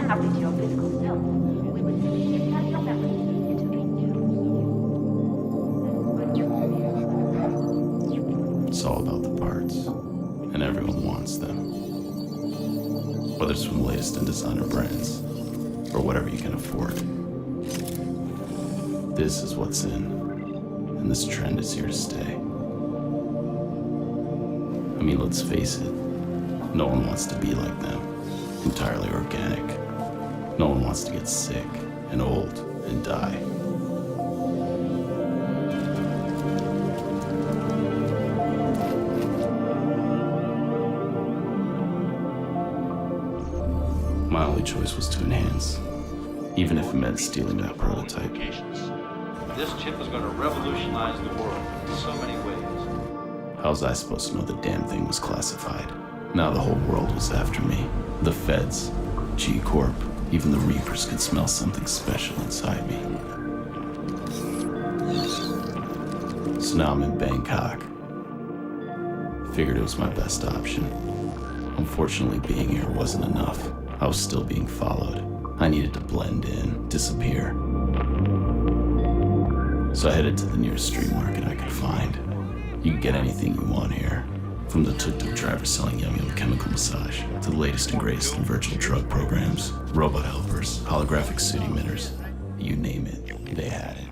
our geophysical self, we would simply implant your memories into a new. It's all about the parts, and everyone wants them. Whether it's from the latest in designer brands, or whatever you can afford. This is what's in, and this trend is here to stay. I mean, let's face it, no one wants to be like them, entirely organic. No one wants to get sick and old and die. My only choice was to enhance, even if it meant stealing that prototype. This chip is going to revolutionize the world in so many ways. How was I supposed to know the damn thing was classified? Now the whole world was after me. The feds, G-Corp, even the Reapers could smell something special inside me. So now I'm in Bangkok. Figured it was my best option. Unfortunately, being here wasn't enough. I was still being followed. I needed to blend in, disappear. So I headed to the nearest street market I could find. You can get anything you want here, from the tuk-tuk driver selling yum-yum chemical massage, to the latest and greatest in virtual drug programs, robot helpers, holographic suit emitters. You name it, they had it.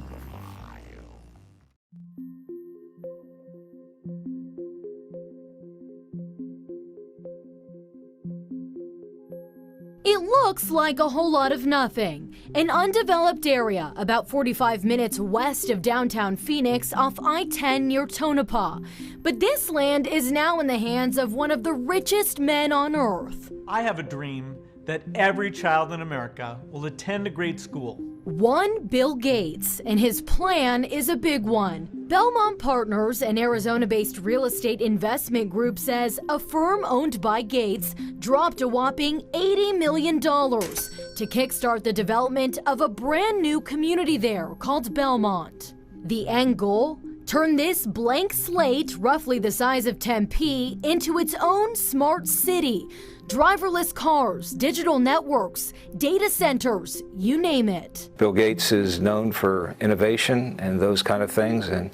It looks like a whole lot of nothing. An undeveloped area about 45 minutes west of downtown Phoenix off I-10 near Tonopah. But this land is now in the hands of one of the richest men on earth. I have a dream that every child in America will attend a great school. One Bill Gates, and his plan is a big one. Belmont Partners, an Arizona-based real estate investment group, says a firm owned by Gates dropped a whopping $80 million to kickstart the development of a brand new community there called Belmont. The end goal? Turn this blank slate, roughly the size of Tempe, into its own smart city. Driverless cars, digital networks, data centers, you name it. Bill Gates is known for innovation and those kind of things, and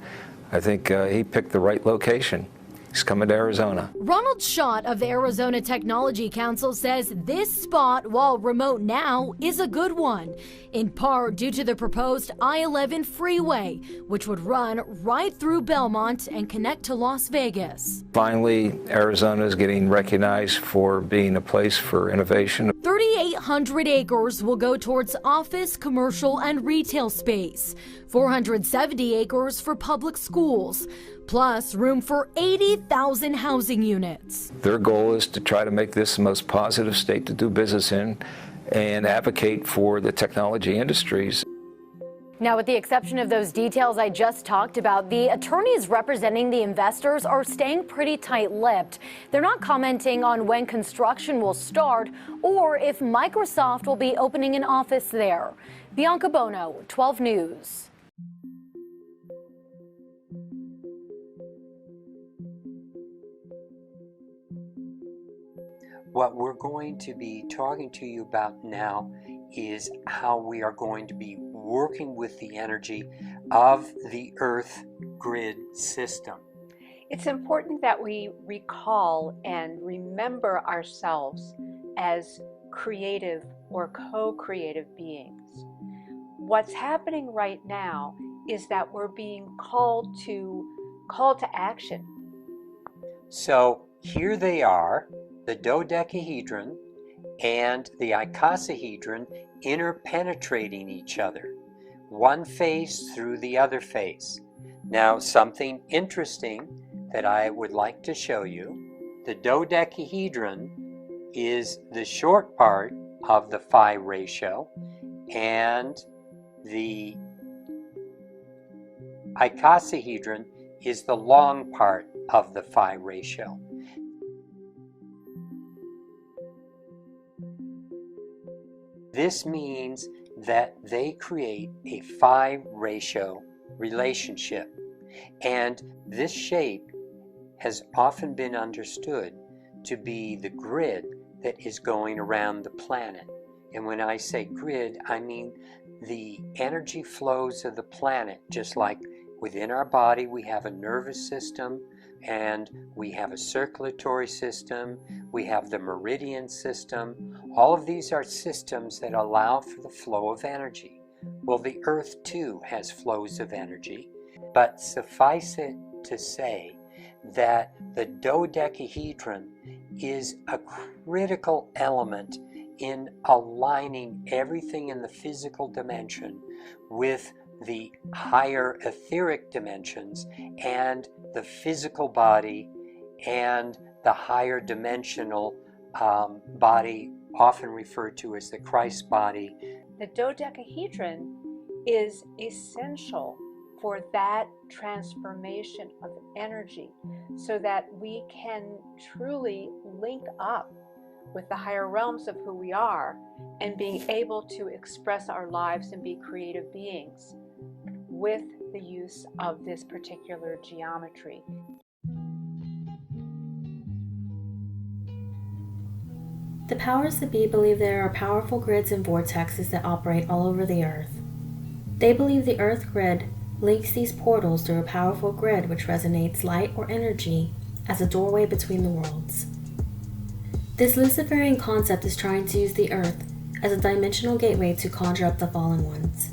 I think he picked the right location. He's coming to Arizona. Ronald Schott of the Arizona Technology Council says this spot, while remote now, is a good one, in part due to the proposed I-11 freeway, which would run right through Belmont and connect to Las Vegas. Finally, Arizona is getting recognized for being a place for innovation. 3,800 acres will go towards office, commercial, and retail space. 470 acres for public schools, plus room for 80,000 housing units. Their goal is to try to make this the most positive state to do business in and advocate for the technology industries. Now, with the exception of those details I just talked about, the attorneys representing the investors are staying pretty tight-lipped. They're not commenting on when construction will start or if Microsoft will be opening an office there. Bianca Bono, 12 News. What we're going to be talking to you about now is how we are going to be working with the energy of the Earth grid system. It's important that we recall and remember ourselves as creative or co-creative beings. What's happening right now is that we're being called to action. So here they are, the dodecahedron and the icosahedron interpenetrating each other, one face through the other face. Now, something interesting that I would like to show you. The dodecahedron is the short part of the phi ratio, and the icosahedron is the long part of the phi ratio. This means that they create a phi ratio relationship, and this shape has often been understood to be the grid that is going around the planet. And when I say grid, I mean the energy flows of the planet, just like within our body we have a nervous system, and we have a circulatory system, we have the meridian system. All of these are systems that allow for the flow of energy. Well, the Earth too has flows of energy, but suffice it to say that the dodecahedron is a critical element in aligning everything in the physical dimension with the higher etheric dimensions and the physical body and the higher dimensional body, often referred to as the Christ body. The dodecahedron is essential for that transformation of energy so that we can truly link up with the higher realms of who we are and being able to express our lives and be creative beings with the use of this particular geometry. The powers that be believe there are powerful grids and vortexes that operate all over the Earth. They believe the Earth grid links these portals through a powerful grid which resonates light or energy as a doorway between the worlds. This Luciferian concept is trying to use the Earth as a dimensional gateway to conjure up the fallen ones.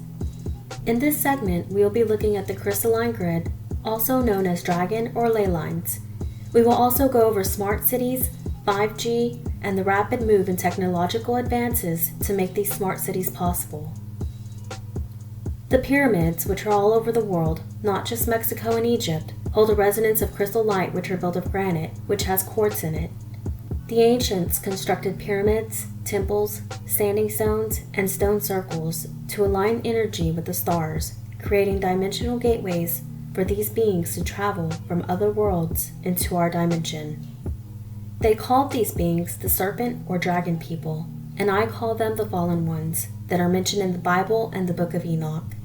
In this segment, we will be looking at the crystalline grid, also known as dragon or ley lines. We will also go over smart cities, 5G, and the rapid move in technological advances to make these smart cities possible. The pyramids, which are all over the world, not just Mexico and Egypt, hold a resonance of crystal light which are built of granite, which has quartz in it. The ancients constructed pyramids, temples, standing stones, and stone circles to align energy with the stars, creating dimensional gateways for these beings to travel from other worlds into our dimension. They called these beings the serpent or dragon people, and I call them the fallen ones that are mentioned in the Bible and the Book of Enoch.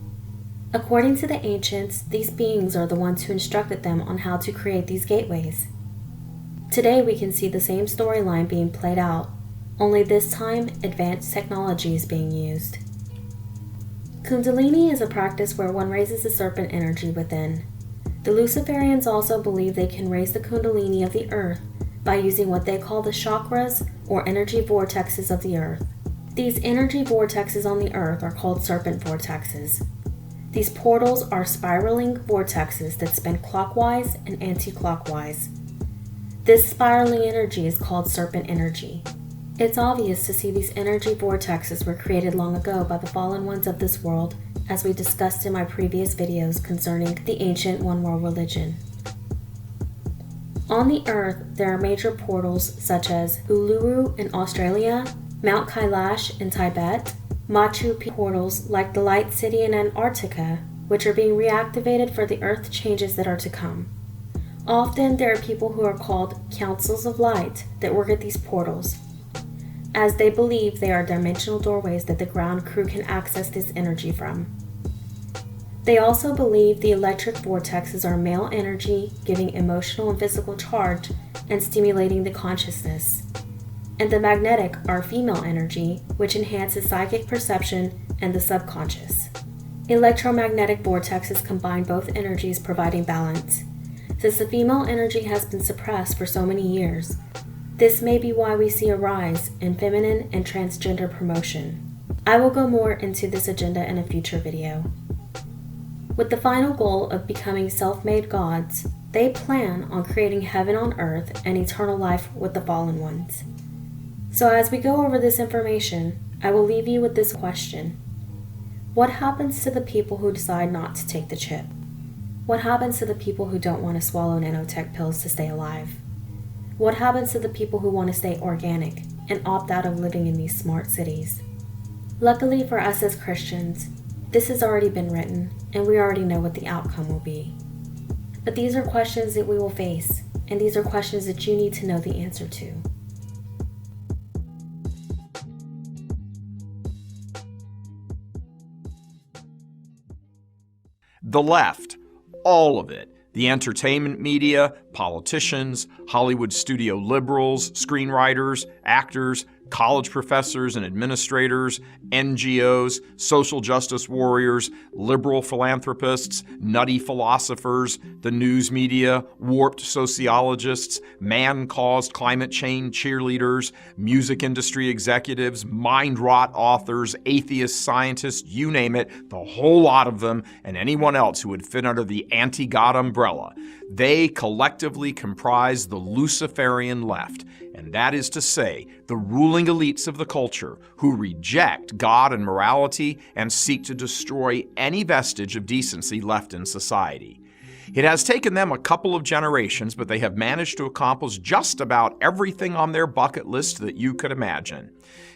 According to the ancients, these beings are the ones who instructed them on how to create these gateways. Today we can see the same storyline being played out, only this time advanced technology is being used. Kundalini is a practice where one raises the serpent energy within. The Luciferians also believe they can raise the Kundalini of the Earth by using what they call the chakras or energy vortexes of the Earth. These energy vortexes on the Earth are called serpent vortexes. These portals are spiraling vortexes that spin clockwise and anti-clockwise. This spiraling energy is called serpent energy. It's obvious to see these energy vortexes were created long ago by the fallen ones of this world, as we discussed in my previous videos concerning the ancient one world religion. On the Earth, there are major portals such as Uluru in Australia, Mount Kailash in Tibet, Macchu portals like the Light City in Antarctica, which are being reactivated for the Earth changes that are to come. Often there are people who are called councils of light that work at these portals, as they believe they are dimensional doorways that the ground crew can access this energy from. They also believe the electric vortexes are male energy, giving emotional and physical charge and stimulating the consciousness, and the magnetic are female energy, which enhances psychic perception and the subconscious. Electromagnetic vortexes combine both energies, providing balance. Since the female energy has been suppressed for so many years, this may be why we see a rise in feminine and transgender promotion. I will go more into this agenda in a future video. With the final goal of becoming self-made gods, they plan on creating heaven on earth and eternal life with the fallen ones. So as we go over this information, I will leave you with this question. What happens to the people who decide not to take the chip? What happens to the people who don't want to swallow nanotech pills to stay alive? What happens to the people who want to stay organic and opt out of living in these smart cities? Luckily for us as Christians, this has already been written, and we already know what the outcome will be. But these are questions that we will face, and these are questions that you need to know the answer to. The left, all of it. The entertainment media, politicians, Hollywood studio liberals, screenwriters, actors, college professors and administrators, NGOs, social justice warriors, liberal philanthropists, nutty philosophers, the news media, warped sociologists, man-caused climate change cheerleaders, music industry executives, mind-rot authors, atheist scientists, you name it, the whole lot of them, and anyone else who would fit under the anti-God umbrella. They collectively comprise the Luciferian left, and that is to say, the ruling elites of the culture who reject God and morality and seek to destroy any vestige of decency left in society. It has taken them a couple of generations, but they have managed to accomplish just about everything on their bucket list that you could imagine.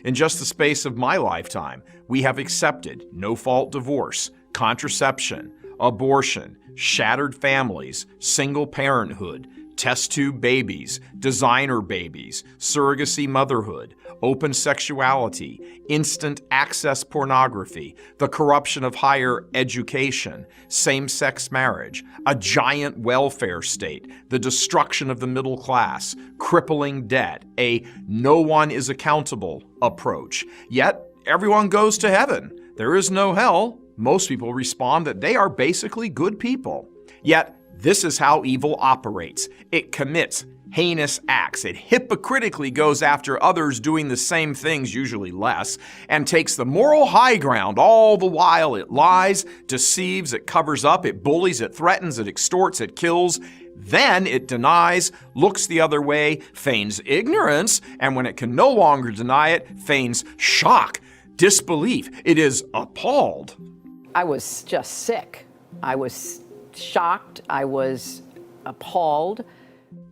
In just the space of my lifetime, we have accepted no-fault divorce, contraception, abortion, shattered families, single parenthood, test tube babies, designer babies, surrogacy motherhood, open sexuality, instant access pornography, the corruption of higher education, same-sex marriage, a giant welfare state, the destruction of the middle class, crippling debt, a no one is accountable approach. Yet everyone goes to heaven. There is no hell. Most people respond that they are basically good people. Yet this is how evil operates. It commits heinous acts. It hypocritically goes after others doing the same things, usually less, and takes the moral high ground all the while it lies, deceives, it covers up, it bullies, it threatens, it extorts, it kills. Then it denies, looks the other way, feigns ignorance, and when it can no longer deny it, feigns shock, disbelief. It is appalled. I was just sick. I was shocked. I was appalled.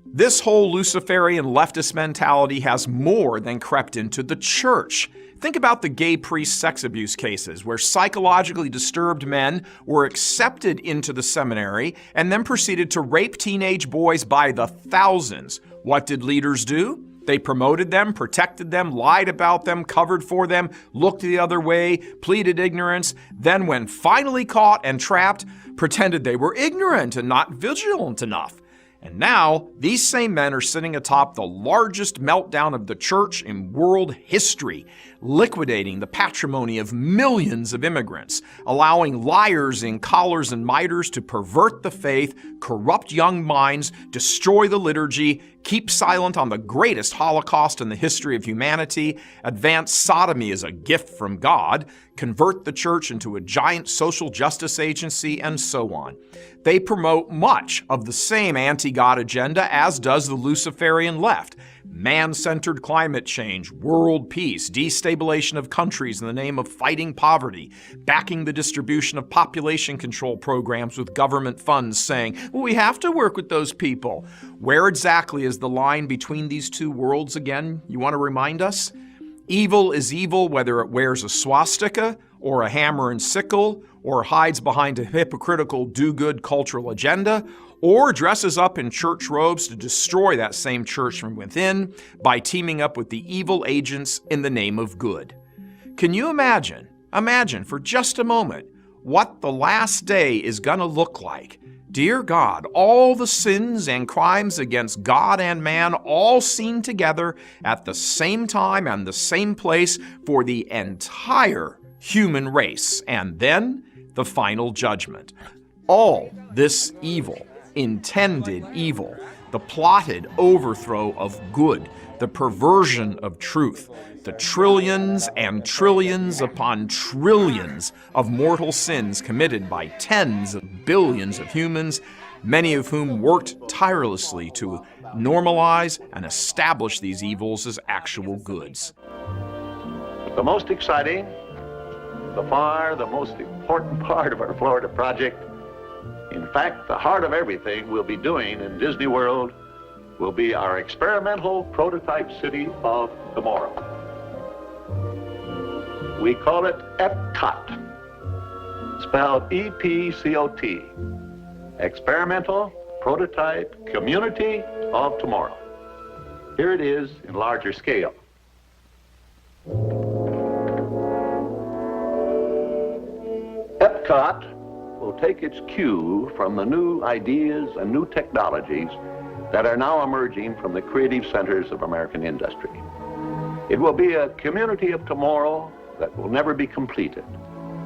This whole Luciferian leftist mentality has more than crept into the church. Think about the gay priest sex abuse cases where psychologically disturbed men were accepted into the seminary and then proceeded to rape teenage boys by the thousands. What did leaders do? They promoted them, protected them, lied about them, covered for them, looked the other way, pleaded ignorance, then when finally caught and trapped, pretended they were ignorant and not vigilant enough. And now, these same men are sitting atop the largest meltdown of the church in world history, liquidating the patrimony of millions of immigrants, allowing liars in collars and miters to pervert the faith, corrupt young minds, destroy the liturgy, keep silent on the greatest Holocaust in the history of humanity, advance sodomy as a gift from God, convert the church into a giant social justice agency, and so on. They promote much of the same anti-God agenda as does the Luciferian left. Man-centered climate change, world peace, destabilization of countries in the name of fighting poverty, backing the distribution of population control programs with government funds saying, well, we have to work with those people. Where exactly is the line between these two worlds again? You want to remind us? Evil is evil whether it wears a swastika or a hammer and sickle or hides behind a hypocritical do-good cultural agenda or dresses up in church robes to destroy that same church from within by teaming up with the evil agents in the name of good. Can you imagine for just a moment, what the last day is going to look like? Dear God, all the sins and crimes against God and man all seen together at the same time and the same place for the entire human race, and then the final judgment. All this evil, intended evil, the plotted overthrow of good, the perversion of truth, the trillions and trillions upon trillions of mortal sins committed by tens of billions of humans, many of whom worked tirelessly to normalize and establish these evils as actual goods. The most exciting, the most important part of our Florida project, in fact, the heart of everything we'll be doing in Disney World, will be our experimental prototype city of tomorrow. We call it EPCOT, spelled E-P-C-O-T, Experimental Prototype Community of Tomorrow. Here it is in larger scale. EPCOT will take its cue from the new ideas and new technologies that are now emerging from the creative centers of American industry. It will be a community of tomorrow that will never be completed,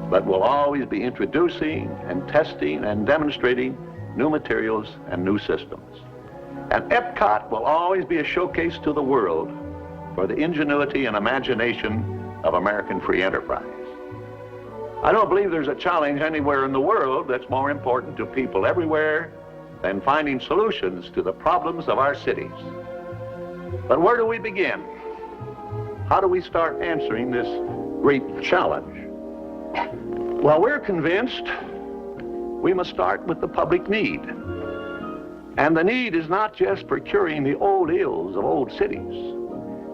but will always be introducing and testing and demonstrating new materials and new systems. And Epcot will always be a showcase to the world for the ingenuity and imagination of American free enterprise. I don't believe there's a challenge anywhere in the world that's more important to people everywhere than finding solutions to the problems of our cities. But where do we begin? How do we start answering this great challenge? Well, we're convinced we must start with the public need. And the need is not just for curing the old ills of old cities.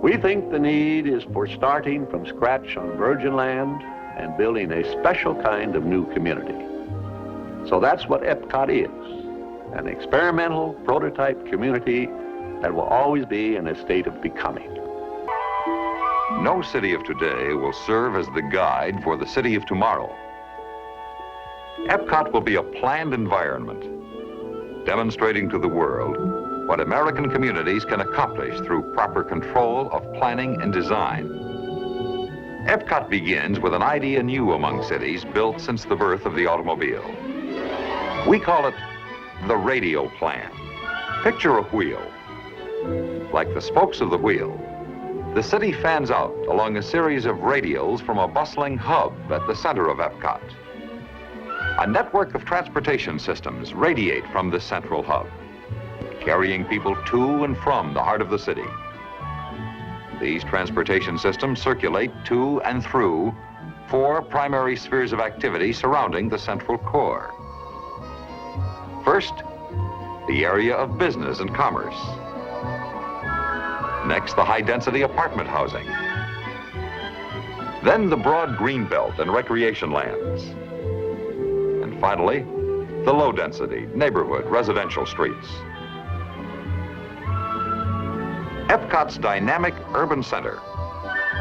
We think the need is for starting from scratch on virgin land and building a special kind of new community. So that's what Epcot is, an experimental prototype community that will always be in a state of becoming. No city of today will serve as the guide for the city of tomorrow. Epcot will be a planned environment, demonstrating to the world what American communities can accomplish through proper control of planning and design. Epcot begins with an idea new among cities built since the birth of the automobile. We call it the radio plan. Picture a wheel. Like the spokes of the wheel, the city fans out along a series of radials from a bustling hub at the center of Epcot. A network of transportation systems radiate from this central hub, carrying people to and from the heart of the city. These transportation systems circulate to and through 4 primary spheres of activity surrounding the central core. First, the area of business and commerce. Next, the high-density apartment housing. Then the broad greenbelt and recreation lands. And finally, the low-density neighborhood residential streets. Epcot's dynamic urban center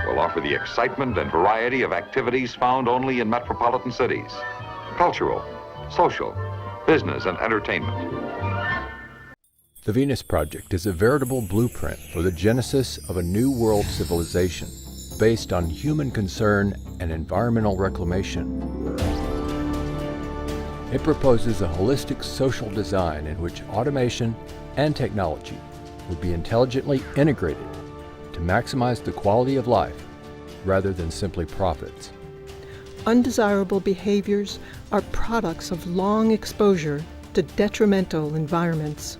will offer the excitement and variety of activities found only in metropolitan cities: cultural, social, business, and entertainment. The Venus Project is a veritable blueprint for the genesis of a new world civilization based on human concern and environmental reclamation. It proposes a holistic social design in which automation and technology would be intelligently integrated to maximize the quality of life rather than simply profits. Undesirable behaviors are products of long exposure to detrimental environments.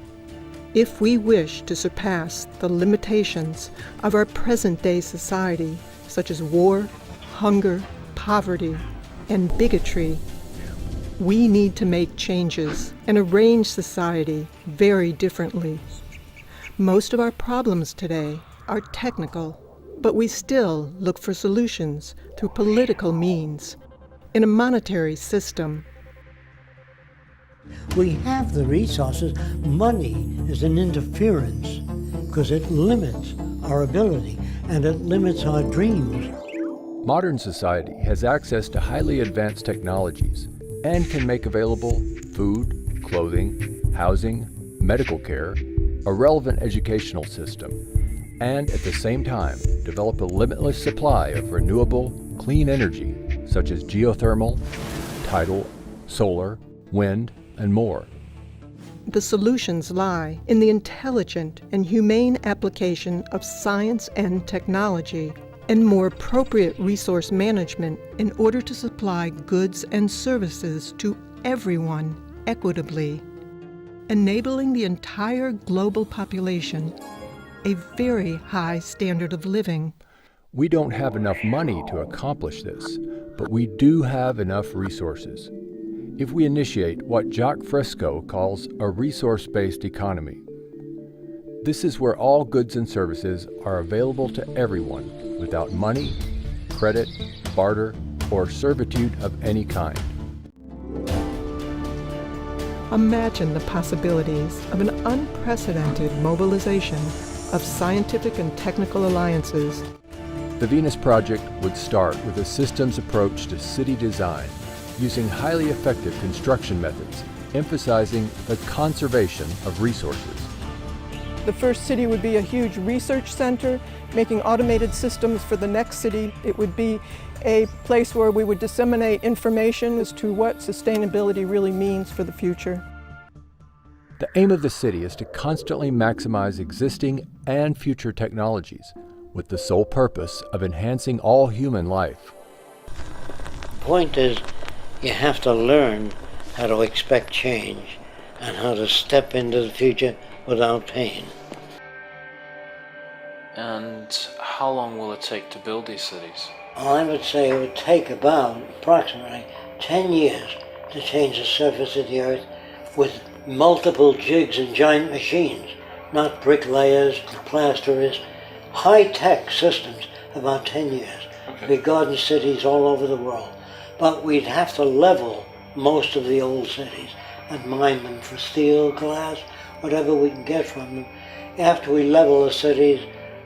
If we wish to surpass the limitations of our present-day society, such as war, hunger, poverty, and bigotry, we need to make changes and arrange society very differently. Most of our problems today are technical, but we still look for solutions through political means, in a monetary system. We have the resources. Money is an interference because it limits our ability and it limits our dreams. Modern society has access to highly advanced technologies and can make available food, clothing, housing, medical care, a relevant educational system, and at the same time develop a limitless supply of renewable, clean energy such as geothermal, tidal, solar, wind, and more. The solutions lie in the intelligent and humane application of science and technology and more appropriate resource management in order to supply goods and services to everyone equitably, enabling the entire global population a very high standard of living. We don't have enough money to accomplish this, but we do have enough resources. If we initiate what Jacques Fresco calls a resource-based economy, this is where all goods and services are available to everyone without money, credit, barter, or servitude of any kind. Imagine the possibilities of an unprecedented mobilization of scientific and technical alliances. The Venus Project would start with a systems approach to city design, using highly effective construction methods, emphasizing the conservation of resources. The first city would be a huge research center, making automated systems for the next city. It would be a place where we would disseminate information as to what sustainability really means for the future. The aim of the city is to constantly maximize existing and future technologies with the sole purpose of enhancing all human life. The point is, you have to learn how to expect change and how to step into the future without pain. And how long will it take to build these cities? I would say it would take about approximately 10 years to change the surface of the earth with multiple jigs and giant machines, not bricklayers, plasterers, high-tech systems, about 10 years. Okay. We've garden cities all over the world, but we'd have to level most of the old cities and mine them for steel, glass, whatever we can get from them. After we level the cities,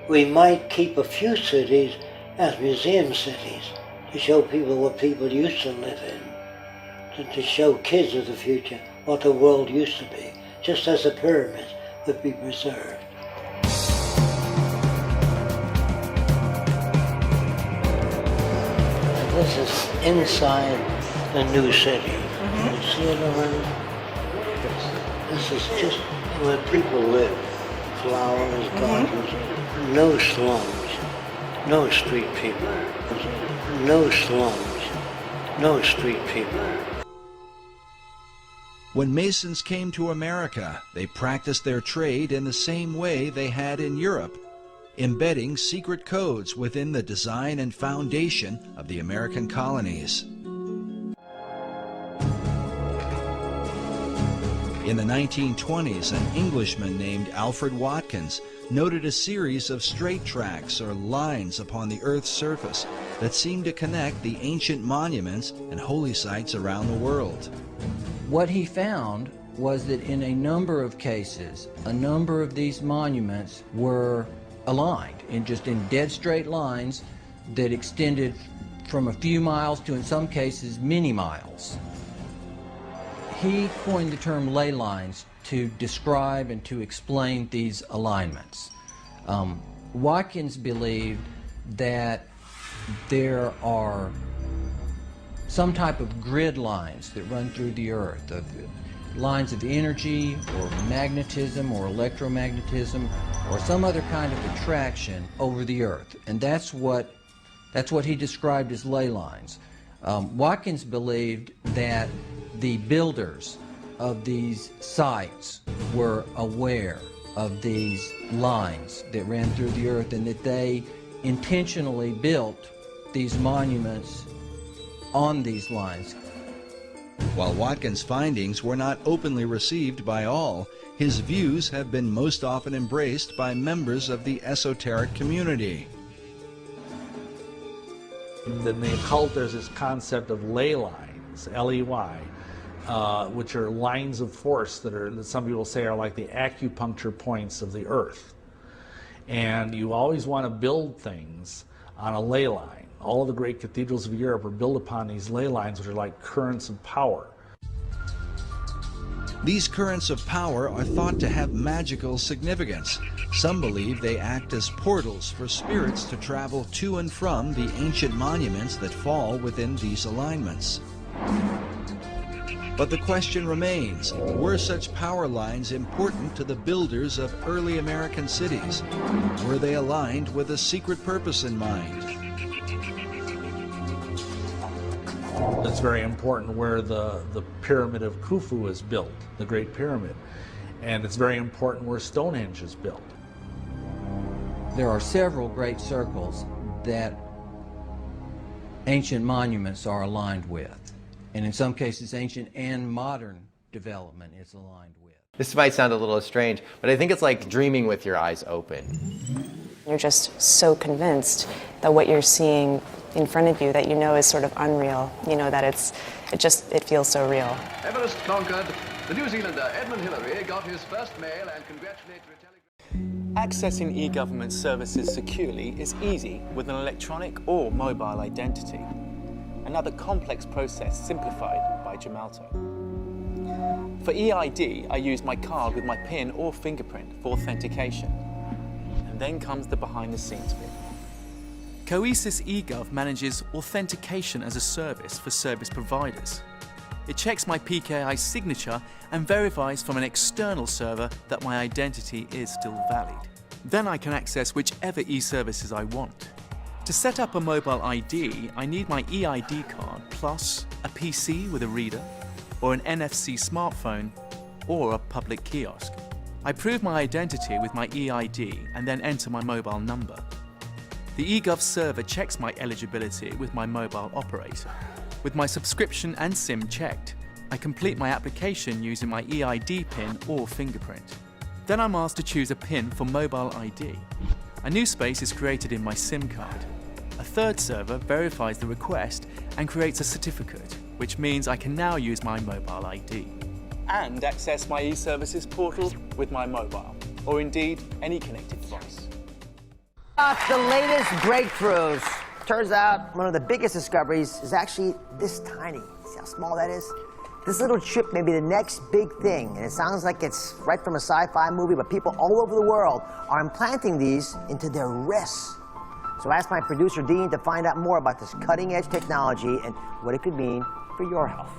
we might keep a few cities as museum cities to show people what people used to live in, to show kids of the future what the world used to be, just as the pyramids would be preserved. And this is inside the new city. You see it around? This is just where people live. Flowers, gardens, no slums, no street people, no slums, no street people. When Masons came to America, they practiced their trade in the same way they had in Europe, embedding secret codes within the design and foundation of the American colonies. In the 1920s, an Englishman named Alfred Watkins noted a series of straight tracks or lines upon the Earth's surface that seemed to connect the ancient monuments and holy sites around the world. What he found was that in a number of cases, a number of these monuments were aligned in dead straight lines that extended from a few miles to, in some cases, many miles. He coined the term ley lines to describe and to explain these alignments. Watkins believed that there are some type of grid lines that run through the Earth, of lines of energy or magnetism or electromagnetism or some other kind of attraction over the Earth, and that's what he described as ley lines. Watkins believed that the builders of these sites were aware of these lines that ran through the Earth and that they intentionally built these monuments on these lines. While Watkins' findings were not openly received by all, his views have been most often embraced by members of the esoteric community. In the occult, there's this concept of ley lines, L-E-Y, which are lines of force that some people say are like the acupuncture points of the Earth. And you always want to build things on a ley line. All of the great cathedrals of Europe are built upon these ley lines, which are like currents of power. These currents of power are thought to have magical significance. Some believe they act as portals for spirits to travel to and from the ancient monuments that fall within these alignments. But the question remains, were such power lines important to the builders of early American cities? Were they aligned with a secret purpose in mind? It's very important where the pyramid of Khufu is built, the Great Pyramid. And it's very important where Stonehenge is built. There are several great circles that ancient monuments are aligned with. And in some cases, ancient and modern development is aligned with. This might sound a little strange, but I think it's like dreaming with your eyes open. You're just so convinced that what you're seeing in front of you that you know is sort of unreal. You know that it feels so real. Everest conquered. The New Zealander Edmund Hillary got his first mail and congratulatory telegram. Accessing e-government services securely is easy with an electronic or mobile identity. Another complex process simplified by Gemalto. For EID, I use my card with my PIN or fingerprint for authentication. And then comes the behind-the-scenes bit. Coesis eGov manages authentication as a service for service providers. It checks my PKI signature and verifies from an external server that my identity is still valid. Then I can access whichever e-services I want. To set up a mobile ID, I need my EID card plus a PC with a reader, or an NFC smartphone, or a public kiosk. I prove my identity with my EID and then enter my mobile number. The eGov server checks my eligibility with my mobile operator. With my subscription and SIM checked, I complete my application using my EID PIN or fingerprint. Then I'm asked to choose a PIN for mobile ID. A new space is created in my SIM card. A third server verifies the request and creates a certificate, which means I can now use my mobile ID. And access my e-services portal with my mobile, or indeed any connected device. The latest breakthroughs. Turns out one of the biggest discoveries is actually this tiny. See how small that is? This little chip may be the next big thing, and it sounds like it's right from a sci-fi movie, but people all over the world are implanting these into their wrists. So I asked my producer, Dean, to find out more about this cutting-edge technology and what it could mean for your health.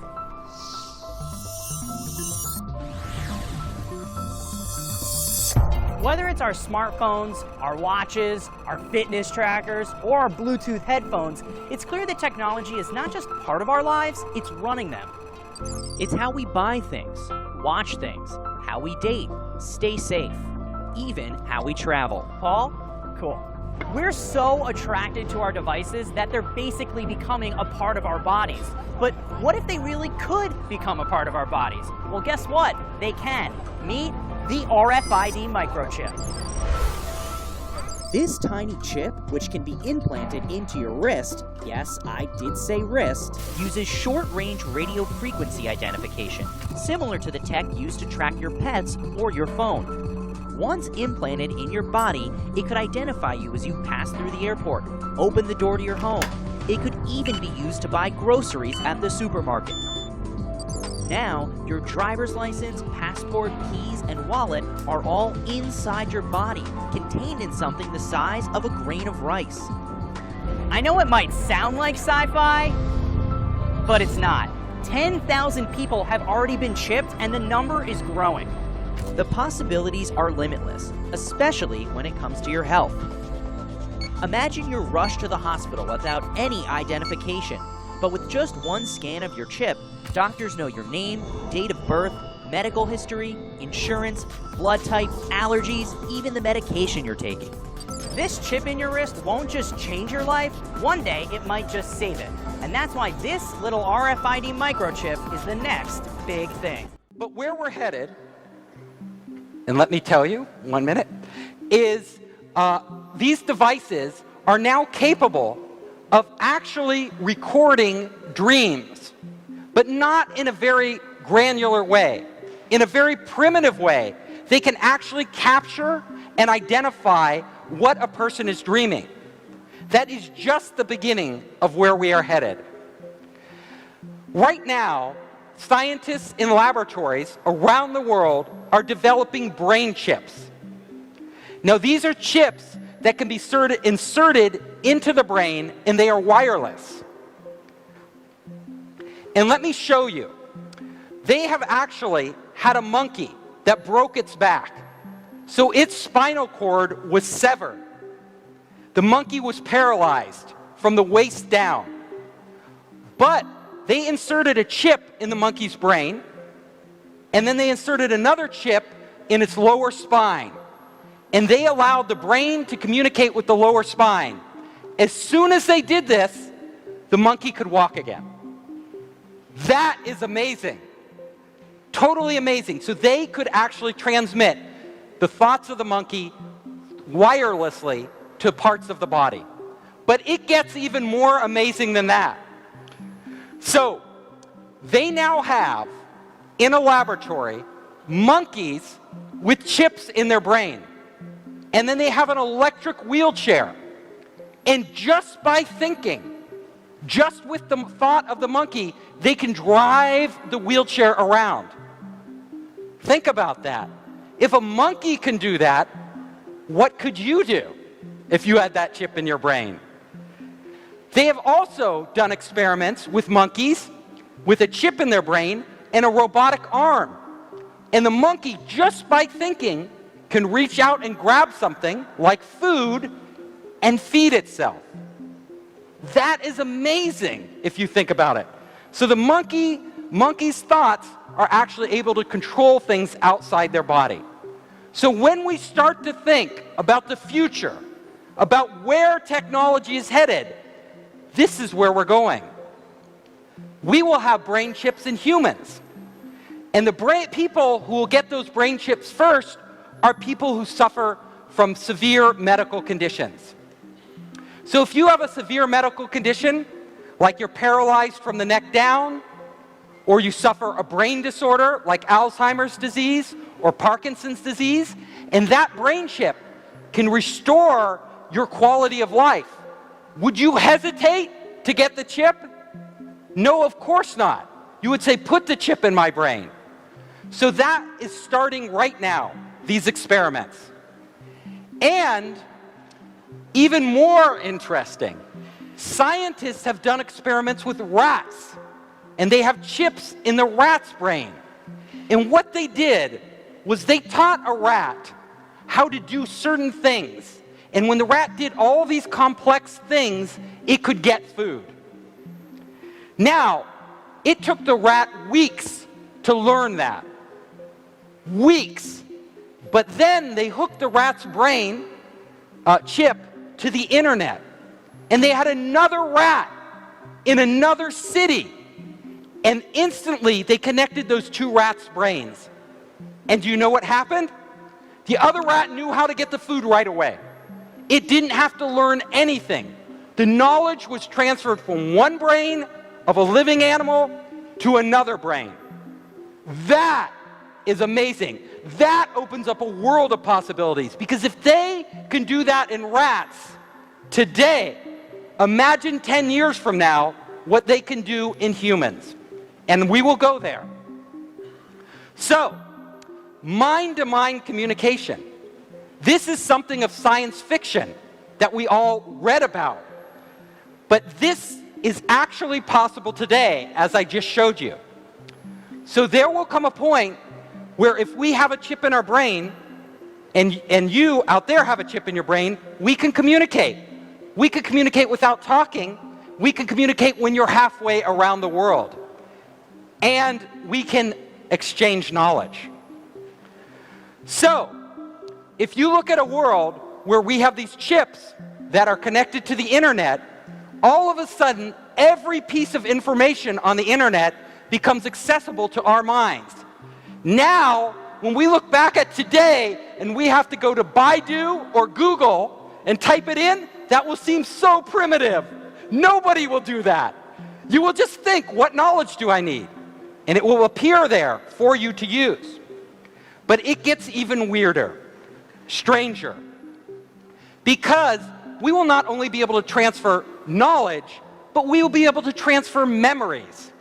Whether it's our smartphones, our watches, our fitness trackers, or our Bluetooth headphones, it's clear that technology is not just part of our lives, it's running them. It's how we buy things, watch things, how we date, stay safe, even how we travel. Paul? Cool. We're so attracted to our devices that they're basically becoming a part of our bodies. But what if they really could become a part of our bodies? Well, guess what? They can. Meet the RFID microchip. This tiny chip, which can be implanted into your wrist, yes, I did say wrist, uses short-range radio frequency identification, similar to the tech used to track your pets or your phone. Once implanted in your body, it could identify you as you pass through the airport, open the door to your home. It could even be used to buy groceries at the supermarket. Now, your driver's license, passport, keys, and wallet are all inside your body, contained in something the size of a grain of rice. I know it might sound like sci-fi, but it's not. 10,000 people have already been chipped, and the number is growing. The possibilities are limitless, especially when it comes to your health. Imagine you're rushed to the hospital without any identification, but with just one scan of your chip, doctors know your name, date of birth, medical history, insurance, blood type, allergies, even the medication you're taking. This chip in your wrist won't just change your life, one day it might just save it. And that's why this little RFID microchip is the next big thing. But where we're headed, and let me tell you, 1 minute, is these devices are now capable of actually recording dreams, but not in a very granular way, in a very primitive way. They can actually capture and identify what a person is dreaming. That is just the beginning of where we are headed. Right now, scientists in laboratories around the world are developing brain chips. Now, these are chips that can be inserted into the brain, and they are wireless. And let me show you. They have actually had a monkey that broke its back. So its spinal cord was severed. The monkey was paralyzed from the waist down. But they inserted a chip in the monkey's brain, and then they inserted another chip in its lower spine. And they allowed the brain to communicate with the lower spine. As soon as they did this, the monkey could walk again. That is amazing. Totally amazing. So they could actually transmit the thoughts of the monkey wirelessly to parts of the body. But it gets even more amazing than that. So they now have, in a laboratory, monkeys with chips in their brain. And then they have an electric wheelchair. And just by thinking, Just with the thought of the monkey, they can drive the wheelchair around. Think about that. If a monkey can do that, what could you do if you had that chip in your brain? They have also done experiments with monkeys with a chip in their brain and a robotic arm. And the monkey, just by thinking, can reach out and grab something like food and feed itself. That is amazing if you think about it. So the monkey's thoughts are actually able to control things outside their body. So when we start to think about the future, about where technology is headed, this is where we're going. We will have brain chips in humans. And the people who will get those brain chips first are people who suffer from severe medical conditions. So if you have a severe medical condition, like you're paralyzed from the neck down, or you suffer a brain disorder like Alzheimer's disease or Parkinson's disease, and that brain chip can restore your quality of life, would you hesitate to get the chip? No, of course not. You would say, put the chip in my brain. So that is starting right now, these experiments. And even more interesting, scientists have done experiments with rats, and they have chips in the rat's brain. And what they did was they taught a rat how to do certain things. And when the rat did all these complex things, it could get food. Now, it took the rat weeks to learn that. Weeks. But then they hooked the rat's brain chip to the internet. And they had another rat in another city. And instantly they connected those two rats' brains. And do you know what happened? The other rat knew how to get the food right away. It didn't have to learn anything. The knowledge was transferred from one brain of a living animal to another brain. That is amazing. That opens up a world of possibilities, because if they can do that in rats today, imagine 10 years from now what they can do in humans. And we will go there. So, mind-to-mind communication. This is something of science fiction that we all read about. But this is actually possible today, as I just showed you. So there will come a point where if we have a chip in our brain, and you out there have a chip in your brain, we can communicate. We can communicate without talking. We can communicate when you're halfway around the world. And we can exchange knowledge. So, if you look at a world where we have these chips that are connected to the internet, all of a sudden, every piece of information on the internet becomes accessible to our minds. Now, when we look back at today and we have to go to Baidu or Google and type it in, that will seem so primitive. Nobody will do that. You will just think, what knowledge do I need? And it will appear there for you to use. But it gets even weirder, stranger, because we will not only be able to transfer knowledge, but we will be able to transfer memories.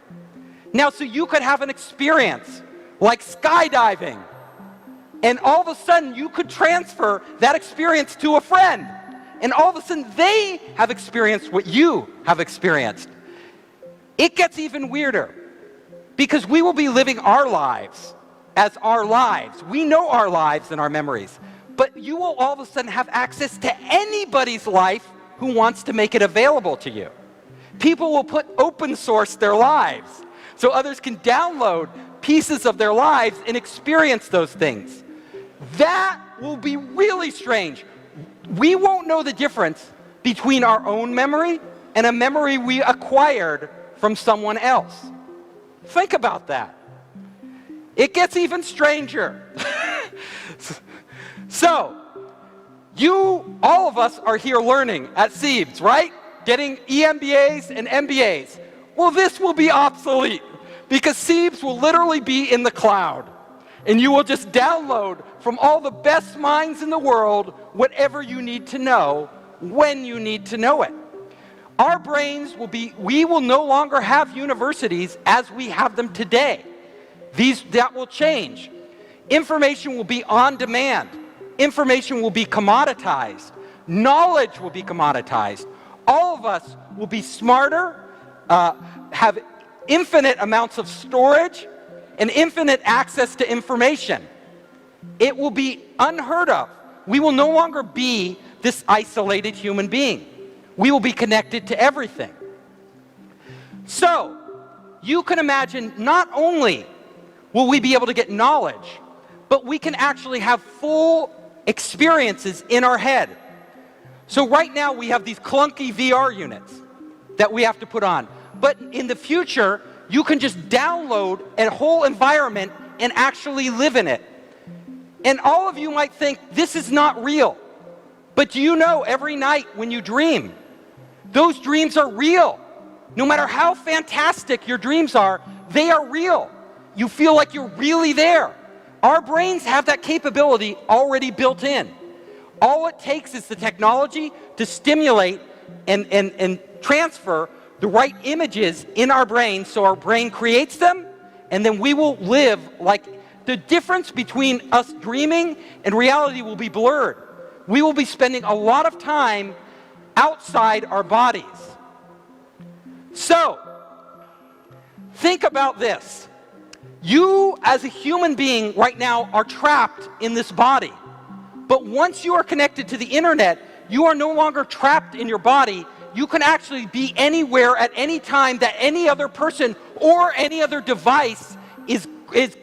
Now, so you could have an experience like skydiving, and all of a sudden you could transfer that experience to a friend, and all of a sudden they have experienced what you have experienced. It gets even weirder, because we will be living our lives as our lives. We know our lives and our memories, but you will all of a sudden have access to anybody's life who wants to make it available to you. People will open source their lives so others can download pieces of their lives and experience those things. That will be really strange. We won't know the difference between our own memory and a memory we acquired from someone else. Think about that. It gets even stranger. So, all of us are here learning at SEEBS, right? Getting EMBAs and MBAs. Well, this will be obsolete, because SEEBS will literally be in the cloud. And you will just download from all the best minds in the world whatever you need to know when you need to know it. Our brains we will no longer have universities as we have them today. That will change. Information will be on demand. Information will be commoditized. Knowledge will be commoditized. All of us will be smarter, have infinite amounts of storage, and infinite access to information. It will be unheard of. We will no longer be this isolated human being. We will be connected to everything. So, you can imagine not only will we be able to get knowledge, but we can actually have full experiences in our head. So right now we have these clunky VR units that we have to put on. But in the future, you can just download a whole environment and actually live in it. And all of you might think, this is not real. But do you know every night when you dream, those dreams are real. No matter how fantastic your dreams are, they are real. You feel like you're really there. Our brains have that capability already built in. All it takes is the technology to stimulate and transfer the right images in our brain so our brain creates them, and then we will live like the difference between us dreaming and reality will be blurred. We will be spending a lot of time outside our bodies. So, think about this. You, as a human being, right now are trapped in this body. But once you are connected to the internet, you are no longer trapped in your body. You can actually be anywhere at any time that any other person or any other device is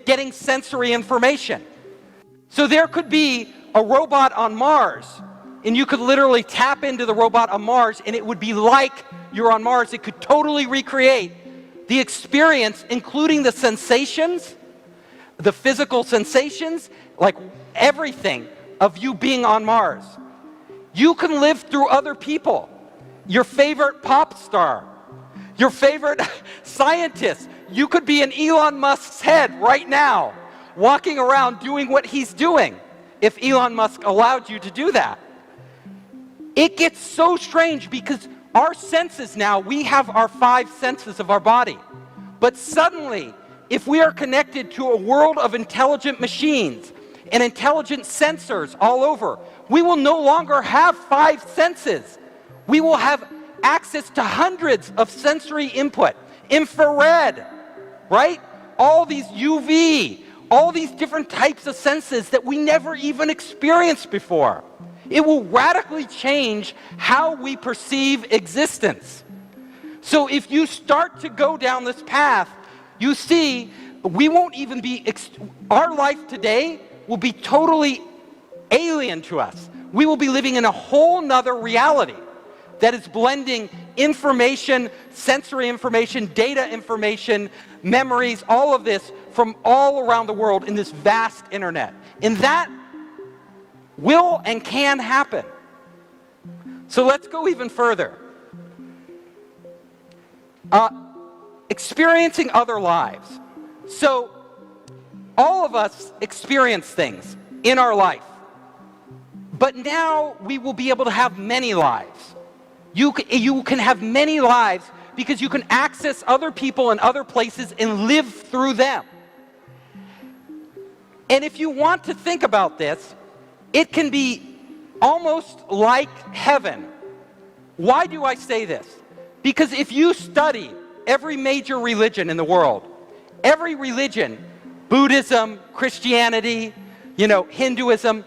getting sensory information. So there could be a robot on Mars, and you could literally tap into the robot on Mars, and it would be like you're on Mars. It could totally recreate the experience, including the sensations, the physical sensations, like everything of you being on Mars. You can live through other people, your favorite pop star, your favorite scientist. You could be in Elon Musk's head right now, walking around doing what he's doing, if Elon Musk allowed you to do that. It gets so strange because our senses now, we have our 5 senses of our body. But suddenly, if we are connected to a world of intelligent machines and intelligent sensors all over, we will no longer have 5 senses. We will have access to hundreds of sensory input. Infrared, right? All these UV, all these different types of senses that we never even experienced before. It will radically change how we perceive existence. So if you start to go down this path, you see, we won't even be, our life today will be totally alien to us. We will be living in a whole nother reality that is blending information, sensory information, data information, memories, all of this from all around the world in this vast internet. And that will and can happen. So let's go even further. Experiencing other lives. So all of us experience things in our life. But now we will be able to have many lives. You can have many lives because you can access other people in other places and live through them. And if you want to think about this, it can be almost like heaven. Why do I say this? Because if you study every major religion in the world, every religion, Buddhism, Christianity, Hinduism,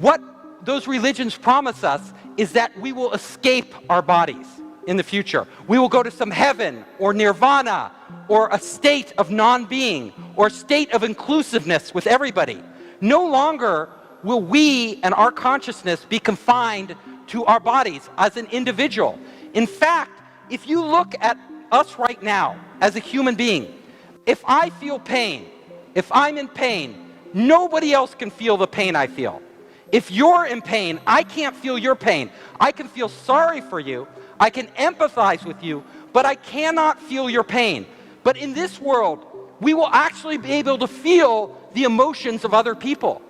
what those religions promise us is that we will escape our bodies in the future. We will go to some heaven or nirvana or a state of non-being or a state of inclusiveness with everybody. No longer will we and our consciousness be confined to our bodies as an individual. In fact, if you look at us right now as a human being, if I feel pain, if I'm in pain, nobody else can feel the pain I feel. If you're in pain, I can't feel your pain. I can feel sorry for you, I can empathize with you, but I cannot feel your pain. But in this world, we will actually be able to feel the emotions of other people.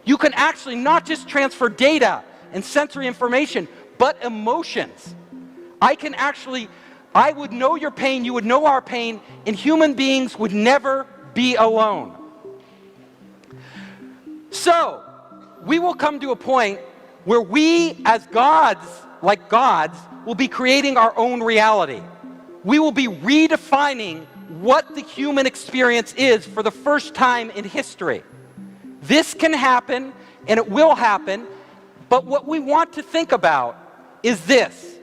You can actually not just transfer data and sensory information, but emotions. I would know your pain, you would know our pain, and human beings would never be alone. So, we will come to a point where we, as gods, like gods, will be creating our own reality. We will be redefining what the human experience is for the first time in history. This can happen, and it will happen, but what we want to think about is this.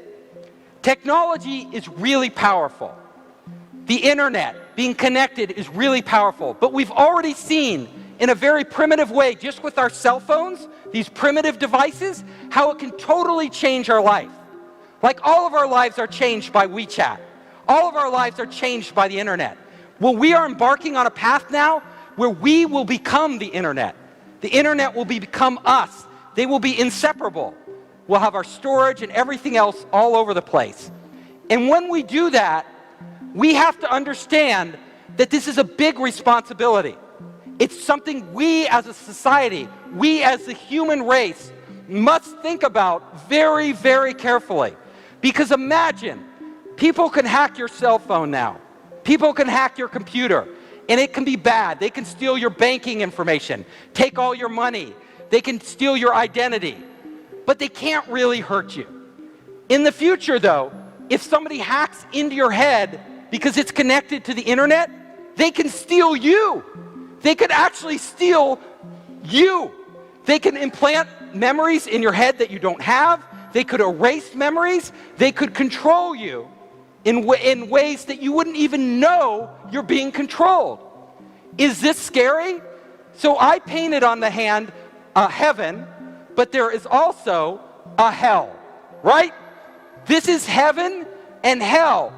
Technology is really powerful. The internet, being connected, is really powerful. But we've already seen, in a very primitive way, just with our cell phones, these primitive devices, how it can totally change our life. Like all of our lives are changed by WeChat. All of our lives are changed by the internet. Well, we are embarking on a path now where we will become the internet. The internet will become us. They will be inseparable. We'll have our storage and everything else all over the place. And when we do that, we have to understand that this is a big responsibility. It's something we as a society, we as the human race, must think about very, very carefully. Because imagine, people can hack your cell phone now. People can hack your computer, and it can be bad. They can steal your banking information, take all your money. They can steal your identity, but they can't really hurt you. In the future, though, if somebody hacks into your head because it's connected to the internet, they can steal you. They could actually steal you. They can implant memories in your head that you don't have. They could erase memories. They could control you in ways that you wouldn't even know you're being controlled. Is this scary? So I painted on the hand a heaven, but there is also a hell, right? This is heaven and hell.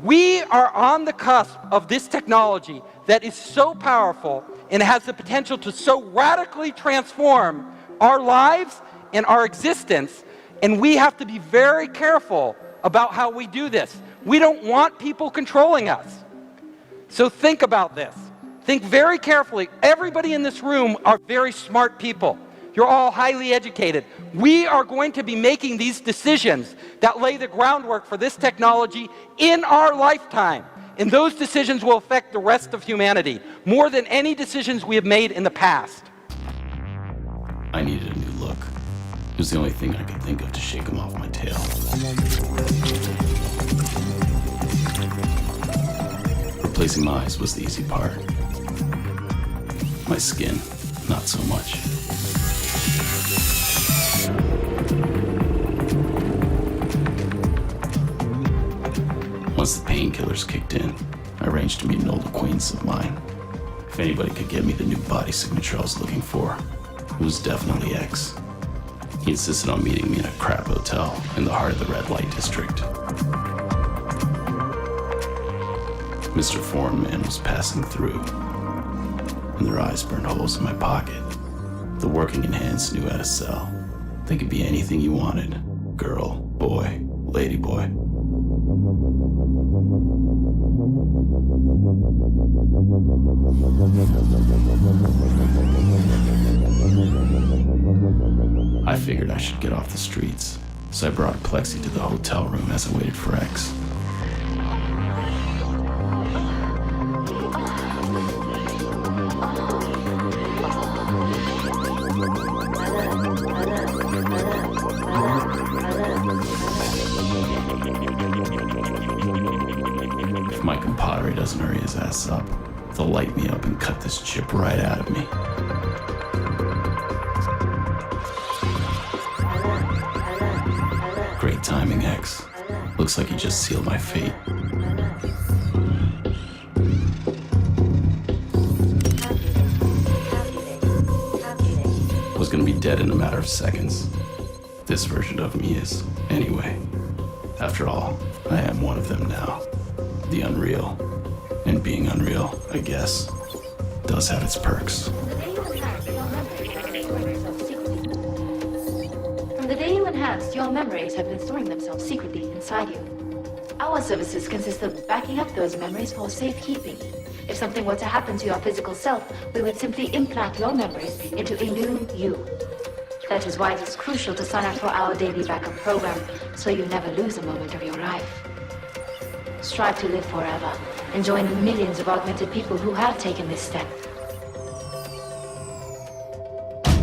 We are on the cusp of this technology that is so powerful and has the potential to so radically transform our lives and our existence, and we have to be very careful about how we do this. We don't want people controlling us. So think about this. Think very carefully. Everybody in this room are very smart people. You're all highly educated. We are going to be making these decisions that lay the groundwork for this technology in our lifetime. And those decisions will affect the rest of humanity more than any decisions we have made in the past. I needed a new look. It was the only thing I could think of to shake him off my tail. Replacing my eyes was the easy part. My skin, not so much. Once the painkillers kicked in, I arranged to meet an old acquaintance of mine. If anybody could get me the new body signature I was looking for, it was definitely X. He insisted on meeting me in a crap hotel in the heart of the red light district. Mr. Foreign Man was passing through, and their eyes burned holes in my pocket. The working enhanced knew how to sell. They could be anything you wanted. Girl, boy, lady boy. I figured I should get off the streets, so I brought Plexi to the hotel room as I waited for X. If my compadre doesn't hurry his ass up, they'll light me up and cut this chip right out of me. Great timing, X. Looks like you just sealed my fate. I was gonna be dead in a matter of seconds. This version of me is, anyway. After all, I am one of them now. The unreal. And being unreal, I guess, does have its perks. From the day you enhanced, your memories have been storing themselves secretly inside you. Our services consist of backing up those memories for safekeeping. If something were to happen to your physical self, we would simply implant your memories into a new you. That is why it is crucial to sign up for our daily backup program, so you never lose a moment of your life. Strive to live forever, and join the millions of augmented people who have taken this step.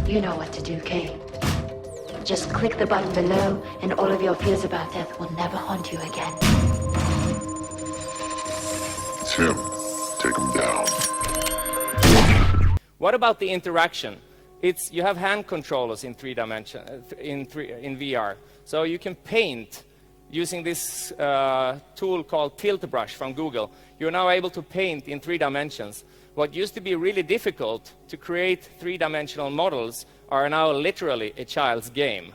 You know what to do, Kay. Just click the button below, and all of your fears about death will never haunt you again. Tim, take him down. What about the interaction? You have hand controllers in 3 dimensions in VR, so you can paint using this tool called Tilt Brush from Google. You're now able to paint in 3 dimensions. What used to be really difficult to create 3-dimensional models are now literally a child's game.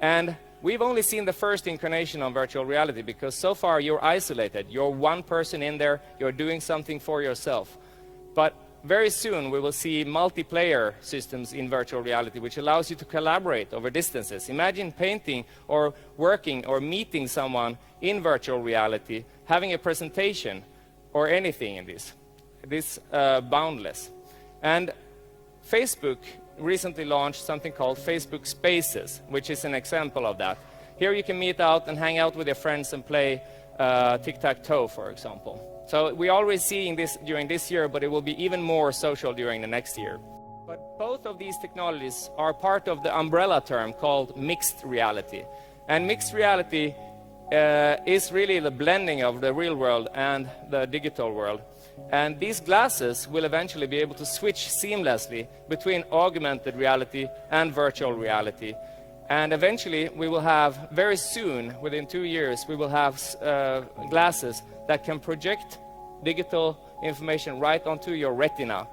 And we've only seen the first incarnation of virtual reality because so far you're isolated. You're one person in there, you're doing something for yourself. But very soon we will see multiplayer systems in virtual reality, which allows you to collaborate over distances. Imagine painting or working or meeting someone in virtual reality, having a presentation or anything in this. This boundless. And Facebook recently launched something called Facebook Spaces, which is an example of that. Here you can meet out and hang out with your friends and play tic-tac-toe, for example. So we're already seeing this during this year, but it will be even more social during the next year. But both of these technologies are part of the umbrella term called mixed reality. And mixed reality is really the blending of the real world and the digital world. And these glasses will eventually be able to switch seamlessly between augmented reality and virtual reality. And eventually we will have, very soon, within 2 years, we will have glasses that can project digital information right onto your retina.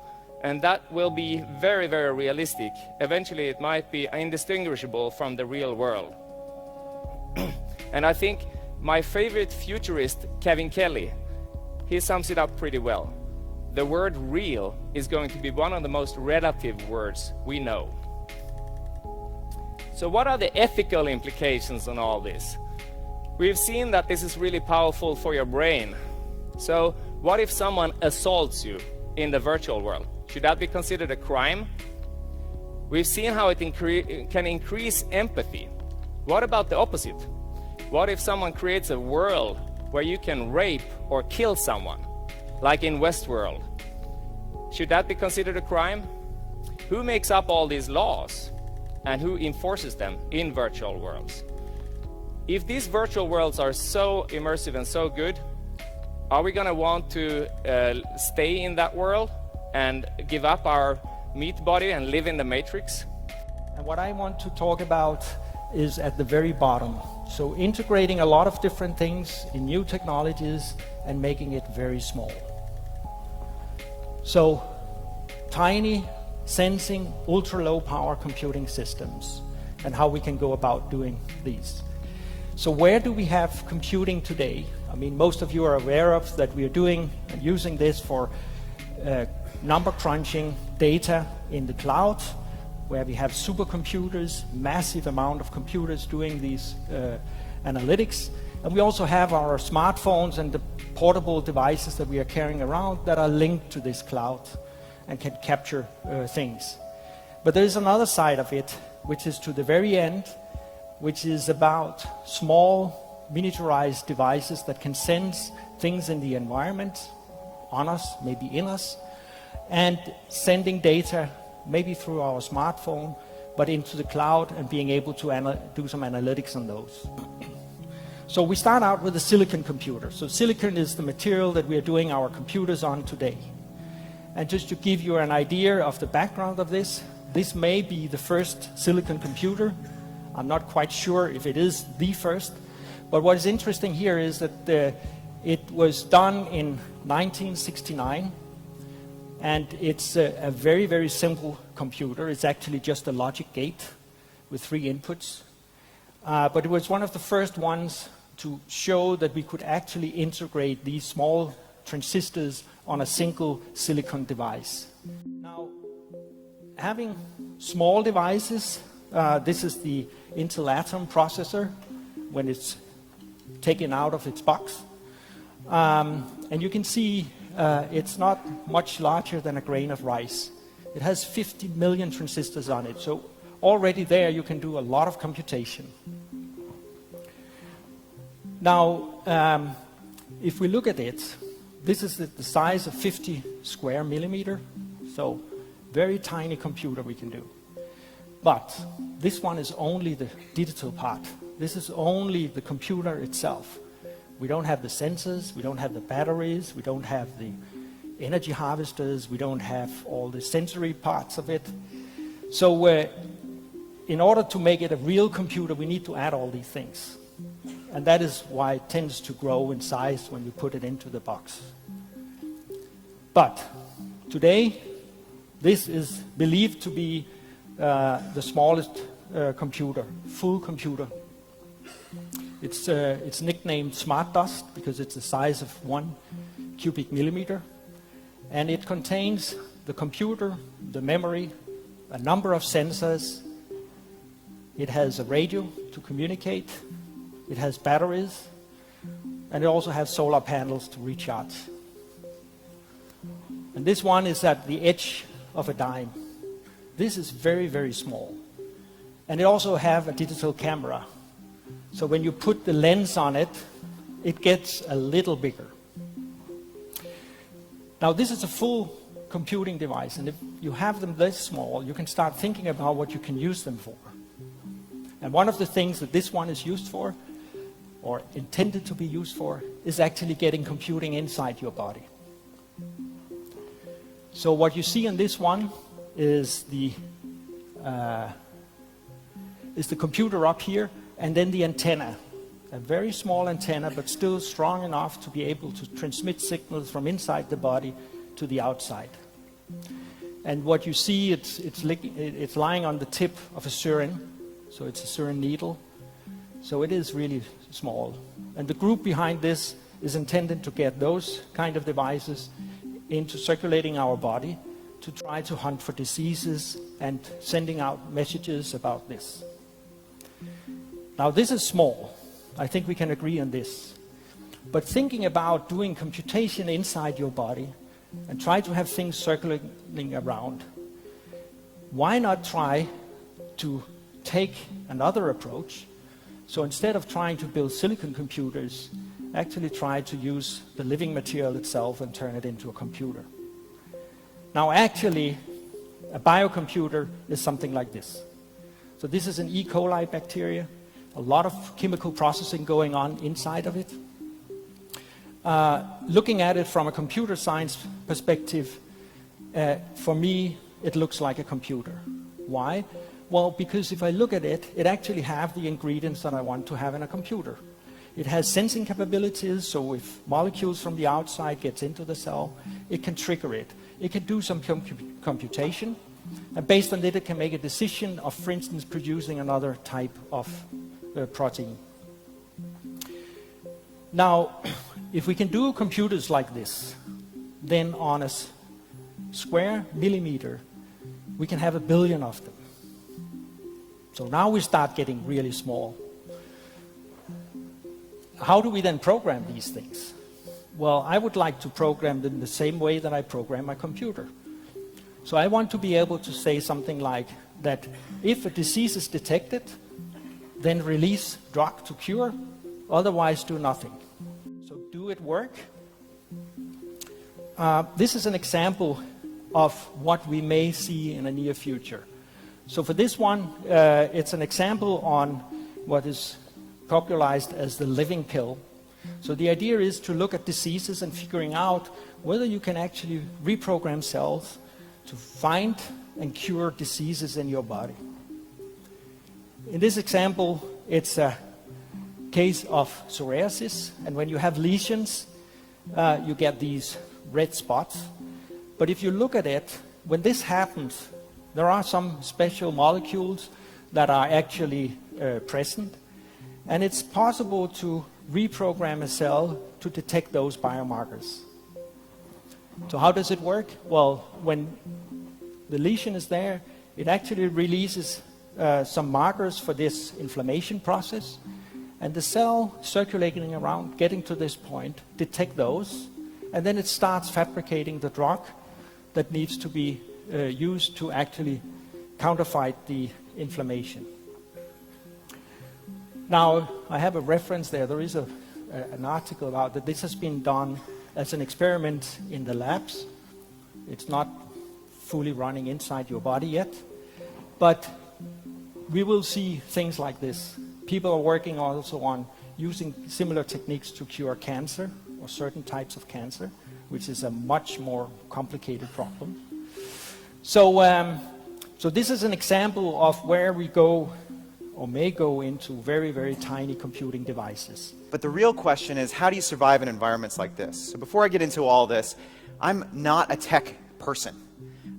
And that will be very, very realistic. Eventually it might be indistinguishable from the real world. And I think my favorite futurist, Kevin Kelly, he sums it up pretty well. The word real is going to be one of the most relative words we know. So what are the ethical implications on all this? We've seen that this is really powerful for your brain. So what if someone assaults you in the virtual world? Should that be considered a crime? We've seen how it can increase empathy. What about the opposite? What if someone creates a world where you can rape or kill someone, like in Westworld? Should that be considered a crime? Who makes up all these laws and who enforces them in virtual worlds? If these virtual worlds are so immersive and so good, are we going to want to stay in that world and give up our meat body and live in the matrix? And what I want to talk about is at the very bottom. So integrating a lot of different things in new technologies and making it very small. So tiny sensing, ultra low power computing systems and how we can go about doing these. So where do we have computing today? I mean, most of you are aware of that we are doing and using this for number crunching data in the cloud, where we have supercomputers, massive amount of computers doing these analytics. And we also have our smartphones and the portable devices that we are carrying around that are linked to this cloud and can capture things. But there is another side of it, which is to the very end, which is about small miniaturized devices that can sense things in the environment, on us, maybe in us, and sending data maybe through our smartphone, but into the cloud and being able to do some analytics on those. So we start out with a silicon computer. So silicon is the material that we are doing our computers on today. And just to give you an idea of the background of this may be the first silicon computer. I'm not quite sure if it is the first, but what is interesting here is that it was done in 1969. And it's a very, very simple computer. It's actually just a logic gate with 3 inputs. But it was one of the first ones to show that we could actually integrate these small transistors on a single silicon device. Now, having small devices, this is the Intel Atom processor when it's taken out of its box. And you can see it's not much larger than a grain of rice. It has 50 million transistors on it. So already there you can do a lot of computation. Now, if we look at it, this is the size of 50 square millimeter, so very tiny computer we can do. But this one is only the digital part. This is only the computer itself. We don't have the sensors, we don't have the batteries, we don't have the energy harvesters, we don't have all the sensory parts of it. So in order to make it a real computer, we need to add all these things. And that is why it tends to grow in size when you put it into the box. But today, this is believed to be the smallest computer, full computer. It's nicknamed Smart Dust because it's the size of 1 cubic millimeter. And it contains the computer, the memory, a number of sensors. It has a radio to communicate. It has batteries. And it also has solar panels to recharge. And this one is at the edge of a dime. This is very, very small. And it also has a digital camera. So when you put the lens on it, it gets a little bigger. Now this is a full computing device, and if you have them this small, you can start thinking about what you can use them for. And one of the things that this one is used for, or intended to be used for, is actually getting computing inside your body. So what you see on this one is the computer up here, and then the antenna, a very small antenna, but still strong enough to be able to transmit signals from inside the body to the outside. And what you see, it's lying on the tip of a syringe, so it's a syringe needle. So it is really small. And the group behind this is intended to get those kind of devices into circulating our body to try to hunt for diseases and sending out messages about this. Now this is small. I think we can agree on this. But thinking about doing computation inside your body and try to have things circulating around, why not try to take another approach? So instead of trying to build silicon computers, actually try to use the living material itself and turn it into a computer. Now actually, a biocomputer is something like this. So this is an E. coli bacteria. A lot of chemical processing going on inside of it. Looking at it from a computer science perspective, for me, it looks like a computer. Why? Well, because if I look at it, it actually has the ingredients that I want to have in a computer. It has sensing capabilities, so if molecules from the outside gets into the cell, it can trigger it. It can do some computation, and based on that, it can make a decision of, for instance, producing another type of protein. Now, if we can do computers like this, then on a square millimeter, we can have 1 billion of them. So now we start getting really small. How do we then program these things? Well, I would like to program them the same way that I program my computer. So I want to be able to say something like that if a disease is detected, then release drug to cure, otherwise do nothing. So do it work? This is an example of what we may see in the near future. So for this one, it's an example on what is popularized as the living pill. So the idea is to look at diseases and figuring out whether you can actually reprogram cells to find and cure diseases in your body. In this example, it's a case of psoriasis, and when you have lesions, you get these red spots. But if you look at it, when this happens, there are some special molecules that are actually present, and it's possible to reprogram a cell to detect those biomarkers. So how does it work? Well, when the lesion is there, it actually releases some markers for this inflammation process, and the cell circulating around, getting to this point, detect those, and then it starts fabricating the drug that needs to be used to actually counterfight the inflammation. Now, I have a reference there. There is an article about that. This has been done as an experiment in the labs. It's not fully running inside your body yet, but we will see things like this. People are working also on using similar techniques to cure cancer or certain types of cancer, which is a much more complicated problem. So, so this is an example of where we go or may go into very, very tiny computing devices. But the real question is, how do you survive in environments like this? So before I get into all this, I'm not a tech person.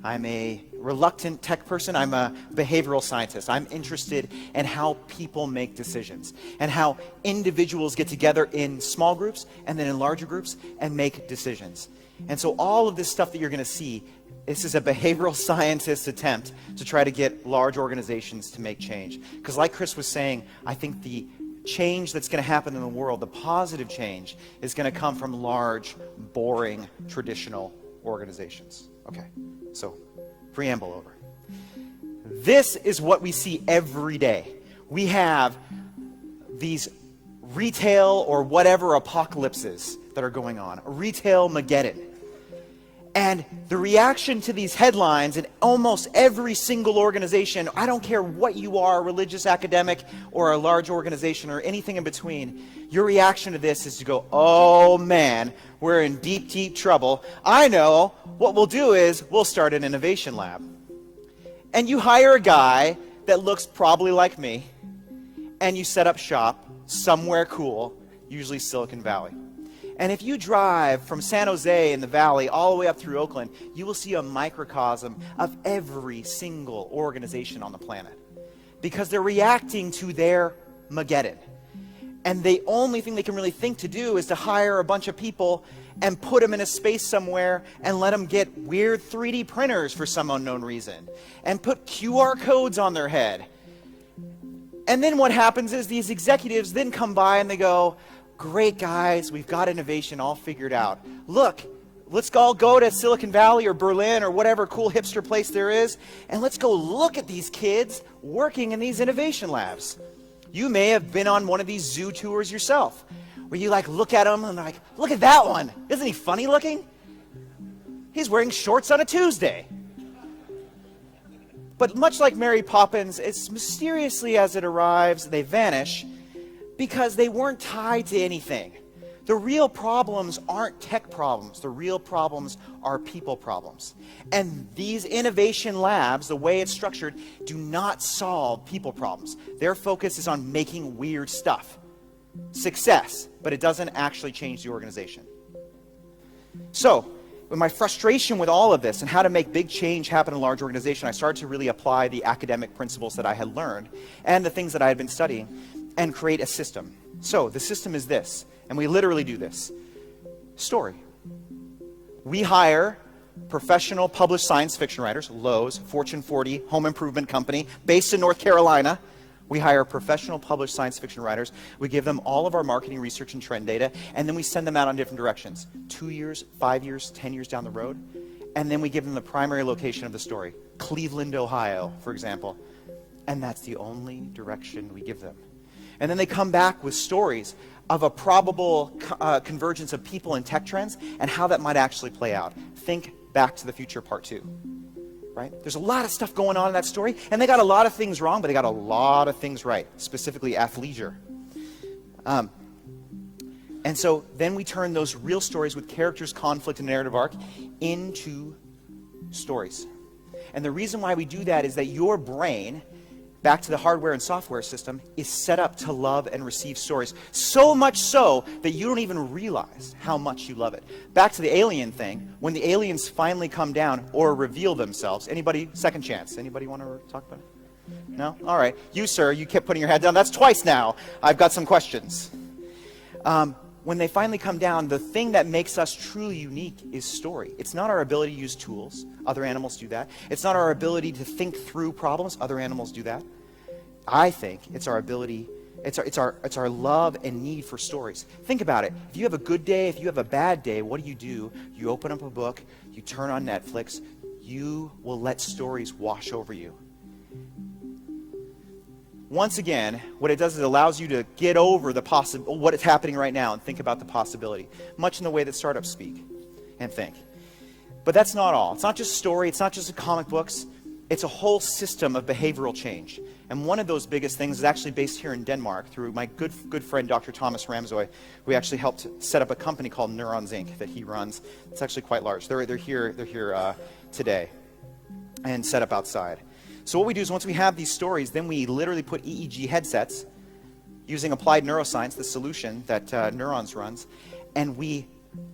I'm a reluctant tech person. I'm a behavioral scientist. I'm interested in how people make decisions and how individuals get together in small groups and then in larger groups and make decisions. And so all of this stuff that you're going to see, this is a behavioral scientist's attempt to try to get large organizations to make change. Because like Chris was saying, I think the change that's going to happen in the world, the positive change, is going to come from large, boring, traditional organizations. Okay, so preamble over. This is what we see every day. We have these retail or whatever apocalypses that are going on, retail Mageddon. And the reaction to these headlines in almost every single organization, I don't care what you are, religious, academic, or a large organization, or anything in between, your reaction to this is to go, oh man, we're in deep, deep trouble. I know, what we'll do is we'll start an innovation lab. And you hire a guy that looks probably like me, and you set up shop somewhere cool, usually Silicon Valley. And if you drive from San Jose in the valley all the way up through Oakland, you will see a microcosm of every single organization on the planet. Because they're reacting to their Mageddon. And the only thing they can really think to do is to hire a bunch of people and put them in a space somewhere and let them get weird 3D printers for some unknown reason. And put QR codes on their head. And then what happens is these executives then come by and they go, great guys, we've got innovation all figured out. Look, let's all go to Silicon Valley or Berlin or whatever cool hipster place there is, and let's go look at these kids working in these innovation labs. You may have been on one of these zoo tours yourself, where you like look at them and like, look at that one. Isn't he funny looking? He's wearing shorts on a Tuesday. But much like Mary Poppins, as mysteriously as it arrives, they vanish, because they weren't tied to anything. The real problems aren't tech problems. The real problems are people problems. And these innovation labs, the way it's structured, do not solve people problems. Their focus is on making weird stuff. Success, but it doesn't actually change the organization. So, with my frustration with all of this and how to make big change happen in a large organization, I started to really apply the academic principles that I had learned and the things that I had been studying and create a system. So the system is this, and we literally do this. Story. We hire professional published science fiction writers, Lowe's, Fortune 40, home improvement company, based in North Carolina. We hire professional published science fiction writers. We give them all of our marketing research and trend data, and then we send them out on different directions. 2 years, 5 years, 10 years down the road. And then we give them the primary location of the story. Cleveland, Ohio, for example. And that's the only direction we give them. And then they come back with stories of a probable convergence of people and tech trends and how that might actually play out. Think Back to the Future Part 2. Right? There's a lot of stuff going on in that story, and they got a lot of things wrong, but they got a lot of things right, specifically athleisure. And so then we turn those real stories with characters, conflict, and narrative arc into stories. And the reason why we do that is that your brain, back to the hardware and software system, is set up to love and receive stories. So much so that you don't even realize how much you love it. Back to the alien thing, when the aliens finally come down or reveal themselves, anybody, second chance, anybody want to talk about it? No? All right. You, sir, you kept putting your head down. That's twice now. I've got some questions. When they finally come down, the thing that makes us truly unique is story. It's not our ability to use tools. Other animals do that. It's not our ability to think through problems. Other animals do that. I think it's our ability, it's our love and need for stories. Think about it. If you have a good day, if you have a bad day, what do? You open up a book, you turn on Netflix, you will let stories wash over you. once again, what it does is it allows you to get over the what is happening right now and think about the possibility, much in the way that startups speak and think. But that's not all. It's not just story, it's not just comic books, it's a whole system of behavioral change. And one of those biggest things is actually based here in Denmark through my good friend, Dr. Thomas Ramsøy, who actually helped set up a company called Neurons Inc. that he runs. It's actually quite large. They're here today and set up outside. So what we do is once we have these stories, then we literally put EEG headsets using applied neuroscience, the solution that Neurons runs, and we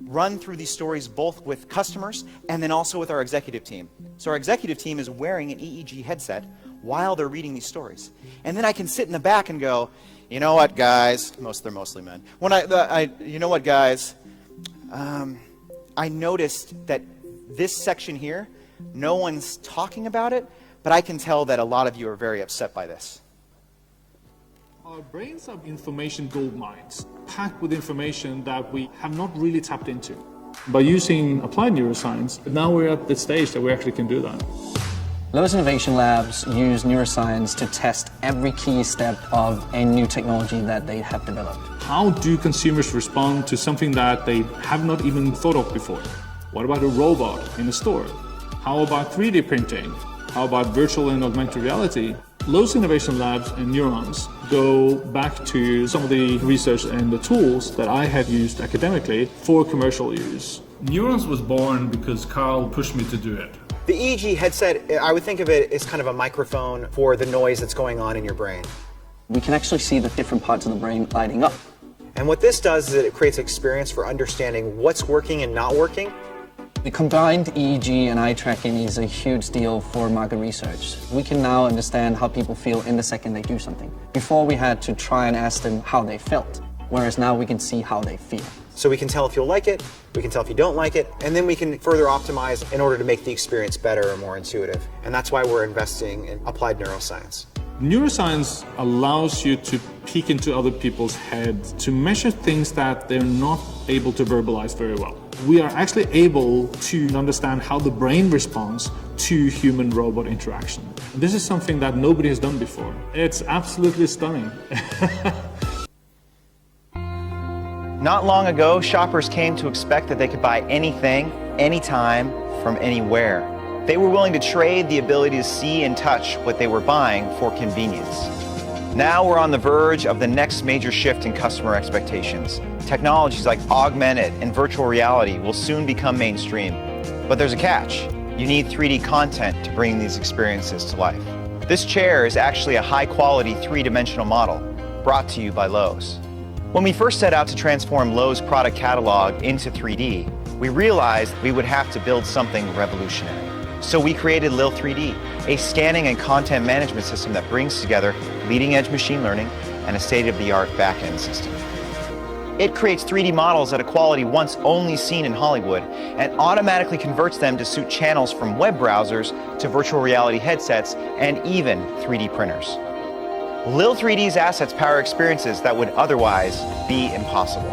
run through these stories both with customers and then also with our executive team. So our executive team is wearing an EEG headset while they're reading these stories. And then I can sit in the back and go, you know what, guys, they're mostly men. You know what, guys, I noticed that this section here, no one's talking about it, but I can tell that a lot of you are very upset by this. Our brains are information gold mines, packed with information that we have not really tapped into. By using applied neuroscience, now we're at the stage that we actually can do that. Lowe's Innovation Labs use neuroscience to test every key step of a new technology that they have developed. How do consumers respond to something that they have not even thought of before? What about a robot in a store? How about 3D printing? How about virtual and augmented reality? Lowe's Innovation Labs and Neurons go back to some of the research and the tools that I have used academically for commercial use. Neurons was born because Carl pushed me to do it. The EEG headset, I would think of it as kind of a microphone for the noise that's going on in your brain. We can actually see the different parts of the brain lighting up. And what this does is it creates experience for understanding what's working and not working. The combined EEG and eye tracking is a huge deal for market research. We can now understand how people feel in the second they do something. Before we had to try and ask them how they felt, whereas now we can see how they feel. So we can tell if you'll like it, we can tell if you don't like it, and then we can further optimize in order to make the experience better or more intuitive. And that's why we're investing in applied neuroscience. Neuroscience allows you to peek into other people's heads, to measure things that they're not able to verbalize very well. We are actually able to understand how the brain responds to human-robot interaction. This is something that nobody has done before. It's absolutely stunning. Not long ago, shoppers came to expect that they could buy anything, anytime, from anywhere. They were willing to trade the ability to see and touch what they were buying for convenience. Now we're on the verge of the next major shift in customer expectations. Technologies like augmented and virtual reality will soon become mainstream. But there's a catch. You need 3D content to bring these experiences to life. This chair is actually a high-quality three-dimensional model brought to you by Lowe's. When we first set out to transform Lowe's product catalog into 3D, we realized we would have to build something revolutionary. So we created Lil 3D, a scanning and content management system that brings together leading-edge machine learning and a state-of-the-art back-end system. It creates 3D models at a quality once only seen in Hollywood and automatically converts them to suit channels from web browsers to virtual reality headsets and even 3D printers. Lil 3D's assets power experiences that would otherwise be impossible.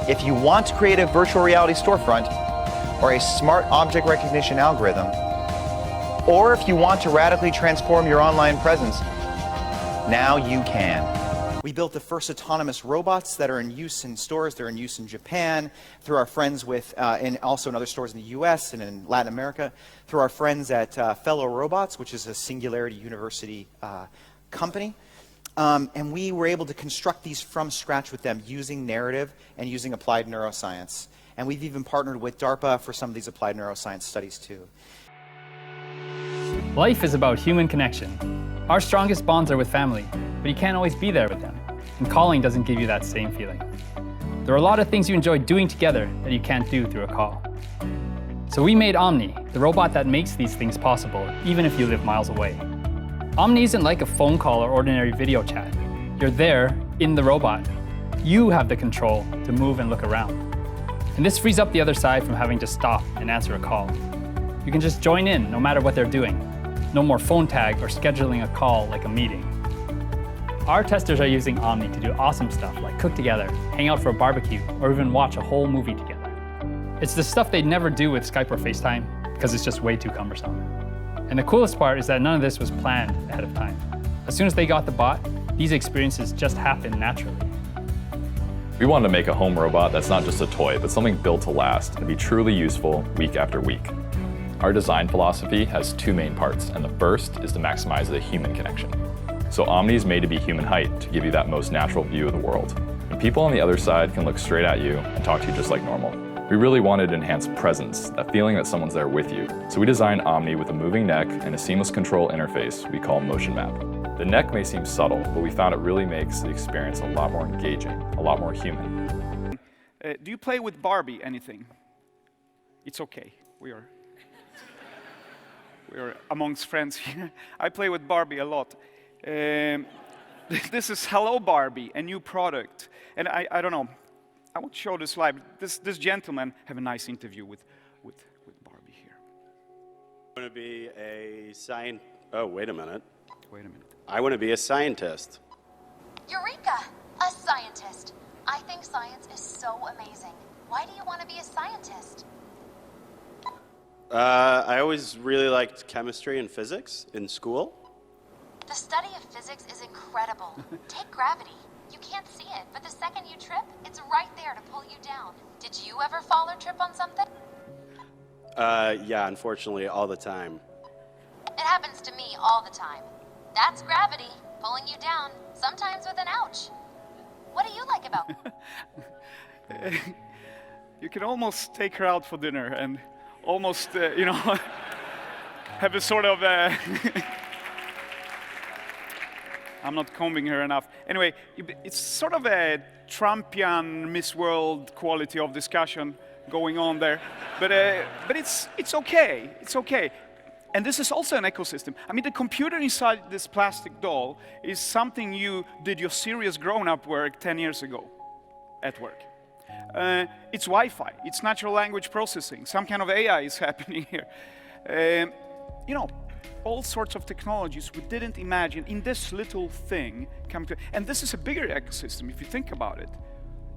If you want to create a virtual reality storefront, or a smart object recognition algorithm, or if you want to radically transform your online presence, now you can. We built the first autonomous robots that are in use in stores. They're in use in Japan, through our friends and also in other stores in the US and in Latin America, through our friends at Fellow Robots, which is a Singularity University company. And we were able to construct these from scratch with them using narrative and using applied neuroscience. And we've even partnered with DARPA for some of these applied neuroscience studies too. Life is about human connection. Our strongest bonds are with family, but you can't always be there with them. And calling doesn't give you that same feeling. There are a lot of things you enjoy doing together that you can't do through a call. So we made Omni, the robot that makes these things possible, even if you live miles away. Omni isn't like a phone call or ordinary video chat. You're there, in the robot. You have the control to move and look around. And this frees up the other side from having to stop and answer a call. You can just join in no matter what they're doing. No more phone tag or scheduling a call like a meeting. Our testers are using Omni to do awesome stuff like cook together, hang out for a barbecue, or even watch a whole movie together. It's the stuff they'd never do with Skype or FaceTime because it's just way too cumbersome. And the coolest part is that none of this was planned ahead of time. As soon as they got the bot, these experiences just happened naturally. We wanted to make a home robot that's not just a toy, but something built to last and be truly useful week after week. Our design philosophy has two main parts, and the first is to maximize the human connection. So Omni is made to be human height to give you that most natural view of the world. And people on the other side can look straight at you and talk to you just like normal. We really wanted to enhance presence, that feeling that someone's there with you. So we designed Omni with a moving neck and a seamless control interface we call Motion Map. The neck may seem subtle, but we found it really makes the experience a lot more engaging, a lot more human. Do you play with Barbie anything? It's okay. We are amongst friends here. I play with Barbie a lot. This is Hello Barbie, a new product. And I don't know, I won't show this slide. This gentleman have a nice interview with Barbie here. I want to be a Oh, wait a minute. Wait a minute. I want to be a scientist. Eureka! A scientist. I think science is so amazing. Why do you want to be a scientist? I always really liked chemistry and physics in school. The study of physics is incredible. Take gravity. You can't see it, but the second you trip, it's right there to pull you down. Did you ever fall or trip on something? Yeah, unfortunately, all the time. It happens to me all the time. That's gravity, pulling you down, sometimes with an ouch. What do you like about it? You can almost take her out for dinner and almost, you know, have a sort of... I'm not combing her enough. Anyway, it's sort of a Trumpian Miss World quality of discussion going on there. But it's okay. It's okay. And this is also an ecosystem. I mean, the computer inside this plastic doll is something you did your serious grown-up work 10 years ago at work. It's Wi-Fi. It's natural language processing. Some kind of AI is happening here. You know, all sorts of technologies we didn't imagine in this little thing come to. And this is a bigger ecosystem if you think about it.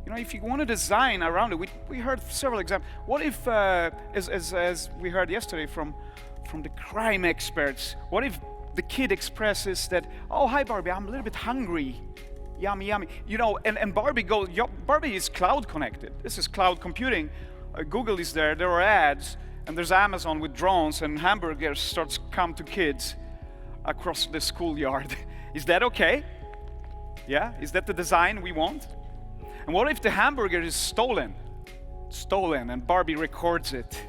You know, if you want to design around it, we heard several examples. What if, as we heard yesterday from the crime experts, what if the kid expresses that, oh, hi Barbie, I'm a little bit hungry. Yummy, yummy. You know, and Barbie goes, Barbie is cloud connected. This is cloud computing. Google is there are ads, and there's Amazon with drones, and hamburgers starts come to kids across the schoolyard. Is that okay? Yeah, is that the design we want? And what if the hamburger is stolen, and Barbie records it?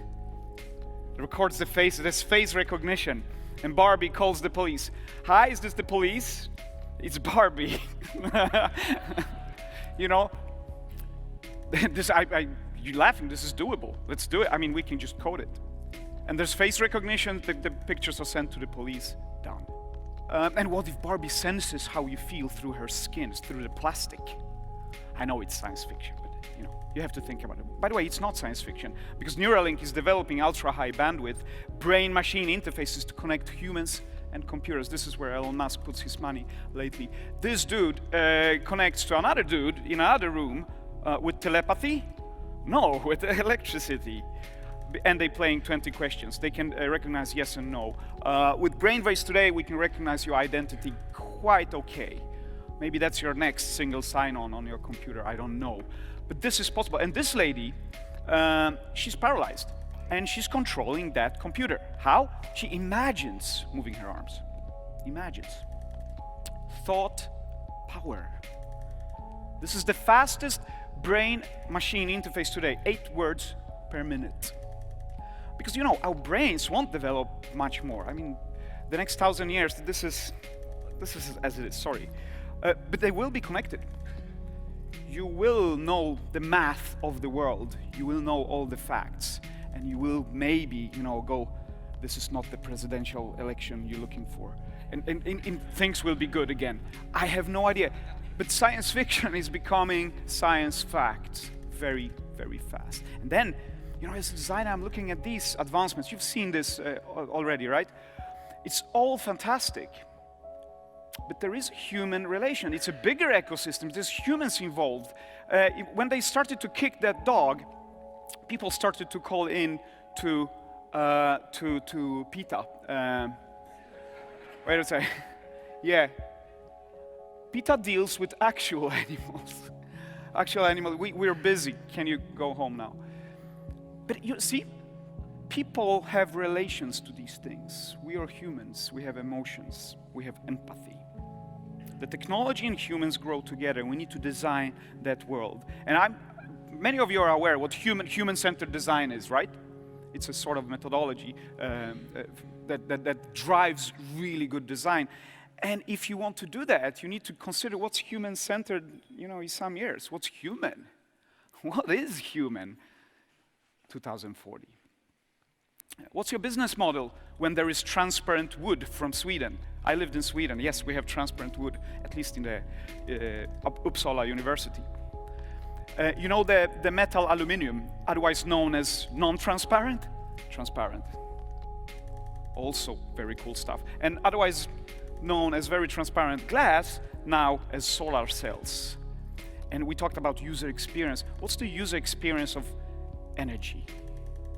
Records the face, there's face recognition, and Barbie calls the police. Hi, is this the police? It's Barbie. You know, this you're laughing, this is doable. Let's do it. I mean, we can just code it. And there's face recognition, the pictures are sent to the police, done. And what if Barbie senses how you feel through her skin, through the plastic? I know it's science fiction, but you know, you have to think about it. By the way, it's not science fiction, because Neuralink is developing ultra-high bandwidth brain-machine interfaces to connect humans and computers. This is where Elon Musk puts his money lately. This dude connects to another dude in another room with telepathy? No, with electricity. And they're playing 20 questions. They can recognize yes and no. With brainwaves today, we can recognize your identity quite okay. Maybe that's your next single sign-on on your computer, I don't know. But this is possible. And this lady, she's paralyzed. And she's controlling that computer. How? She imagines moving her arms. Imagines. Thought power. This is the fastest brain-machine interface today. 8 words per minute. Because, you know, our brains won't develop much more. I mean, the next 1,000 years, this is as it is, sorry. But they will be connected. You will know the math of the world. You will know all the facts. And you will maybe, you know, go, this is not the presidential election you're looking for. And things will be good again. I have no idea. But science fiction is becoming science facts very, very fast. And then, you know, as a designer, I'm looking at these advancements. You've seen this already, right? It's all fantastic. But there is a human relation. It's a bigger ecosystem. There's humans involved. When they started to kick that dog, people started to call in to PETA. Wait a second. Yeah, PETA deals with actual animals. Actual animals, we're busy. Can you go home now? But you see, people have relations to these things. We are humans, we have emotions, we have empathy. The technology and humans grow together. We need to design that world. And many of you are aware what human-centered design is, right? It's a sort of methodology that drives really good design. And if you want to do that, you need to consider what's human-centered, in some years. What's human? What is human? 2040. What's your business model when there is transparent wood from Sweden? I lived in Sweden. Yes, we have transparent wood, at least in the Uppsala University. You know the metal aluminium, otherwise known as non-transparent? Transparent. Also very cool stuff. And otherwise known as very transparent glass, now as solar cells. And we talked about user experience. What's the user experience of energy?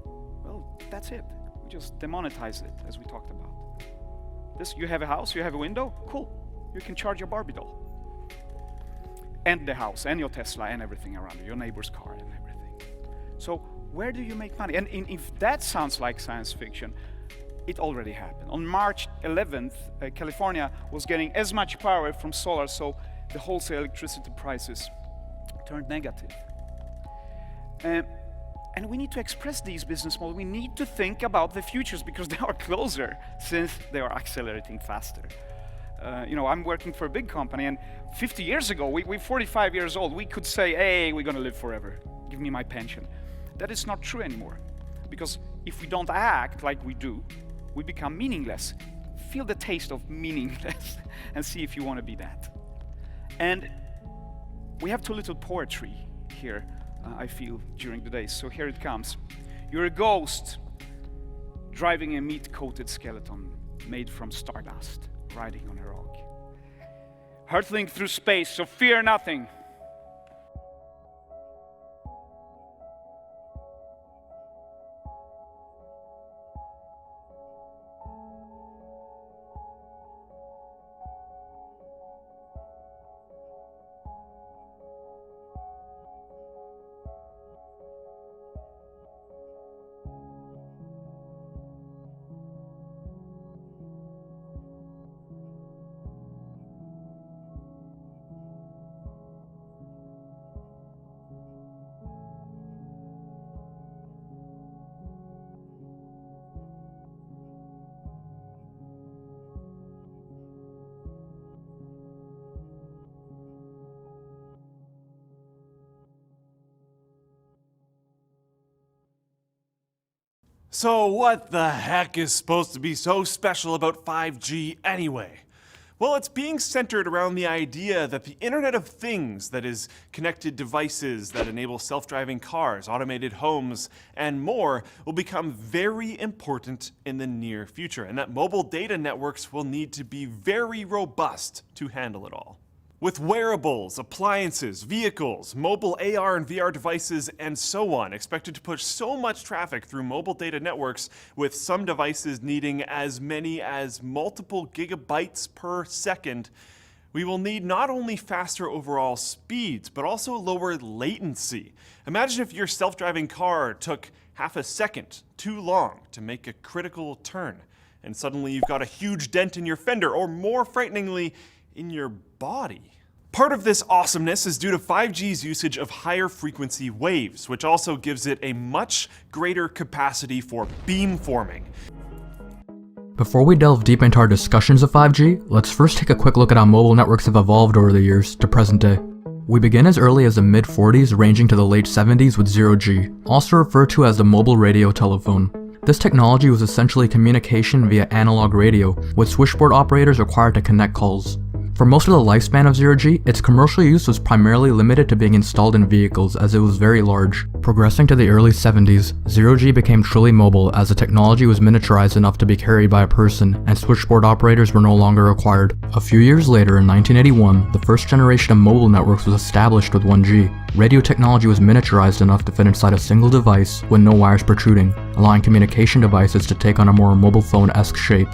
Well, that's it. We just demonetize it, as we talked about. You have a house, you have a window, cool. You can charge your Barbie doll. And the house, and your Tesla, and everything around you, your neighbor's car, and everything. So where do you make money? And if that sounds like science fiction, it already happened. On March 11th, California was getting as much power from solar, so the wholesale electricity prices turned negative. And we need to express these business models. We need to think about the futures because they are closer since they are accelerating faster. I'm working for a big company, and 50 years ago, we're 45 years old, we could say, hey, we're gonna live forever. Give me my pension. That is not true anymore. Because if we don't act like we do, we become meaningless. Feel the taste of meaningless and see if you want to be that. And we have too little poetry here, I feel, during the day. So here it comes. You're a ghost driving a meat-coated skeleton made from stardust, riding on a rock. Hurtling through space, so fear nothing. So what the heck is supposed to be so special about 5G anyway? Well, it's being centered around the idea that the Internet of Things, that is, connected devices that enable self-driving cars, automated homes, and more, will become very important in the near future, and that mobile data networks will need to be very robust to handle it all. With wearables, appliances, vehicles, mobile AR and VR devices, and so on, expected to push so much traffic through mobile data networks, with some devices needing as many as multiple gigabytes per second, we will need not only faster overall speeds, but also lower latency. Imagine if your self-driving car took half a second too long to make a critical turn, and suddenly you've got a huge dent in your fender, or more frighteningly, in your body. Part of this awesomeness is due to 5G's usage of higher frequency waves, which also gives it a much greater capacity for beamforming. Before we delve deep into our discussions of 5G, let's first take a quick look at how mobile networks have evolved over the years to present day. We begin as early as the mid-40s, ranging to the late 70s with 0G, also referred to as the mobile radio telephone. This technology was essentially communication via analog radio, with switchboard operators required to connect calls. For most of the lifespan of 0G, its commercial use was primarily limited to being installed in vehicles as it was very large. Progressing to the early 70s, 0G became truly mobile as the technology was miniaturized enough to be carried by a person, and switchboard operators were no longer required. A few years later, in 1981, the first generation of mobile networks was established with 1G. Radio technology was miniaturized enough to fit inside a single device with no wires protruding, allowing communication devices to take on a more mobile phone-esque shape.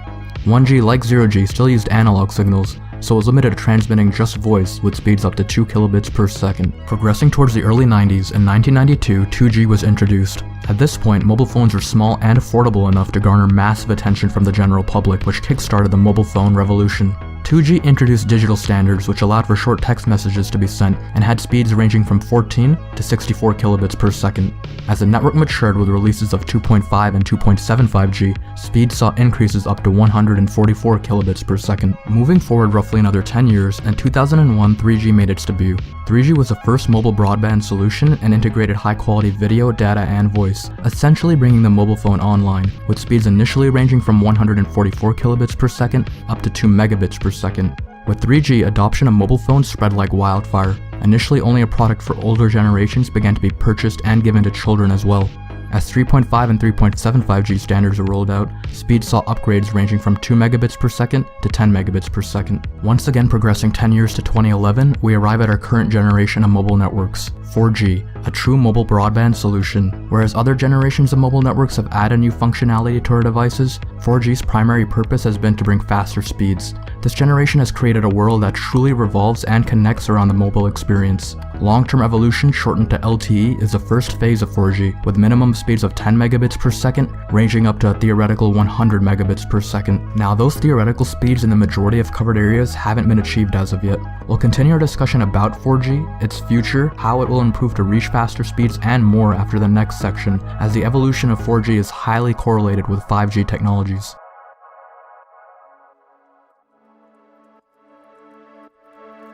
1G, like 0G, still used analog signals, so it was limited to transmitting just voice with speeds up to 2 kilobits per second. Progressing towards the early 90s, in 1992, 2G was introduced. At this point, mobile phones were small and affordable enough to garner massive attention from the general public, which kickstarted the mobile phone revolution. 2G introduced digital standards which allowed for short text messages to be sent and had speeds ranging from 14 to 64 kilobits per second. As the network matured with releases of 2.5 and 2.75G, speeds saw increases up to 144 kilobits per second. Moving forward roughly another 10 years, in 2001 3G made its debut. 3G was the first mobile broadband solution and integrated high-quality video, data, and voice, essentially bringing the mobile phone online, with speeds initially ranging from 144 kilobits per second up to 2 megabits per second. With 3G, adoption of mobile phones spread like wildfire. Initially only a product for older generations began to be purchased and given to children as well. As 3.5 and 3.75G standards were rolled out, speeds saw upgrades ranging from 2 megabits per second to 10 megabits per second. Once again progressing 10 years to 2011, we arrive at our current generation of mobile networks, 4G, a true mobile broadband solution. Whereas other generations of mobile networks have added new functionality to our devices, 4G's primary purpose has been to bring faster speeds. This generation has created a world that truly revolves and connects around the mobile experience. Long-term evolution, shortened to LTE, is the first phase of 4G, with minimum speeds of 10 megabits per second, ranging up to a theoretical 100 megabits per second. Now, those theoretical speeds in the majority of covered areas haven't been achieved as of yet. We'll continue our discussion about 4G, its future, how it will improve to reach faster speeds, and more after the next section, as the evolution of 4G is highly correlated with 5G technologies.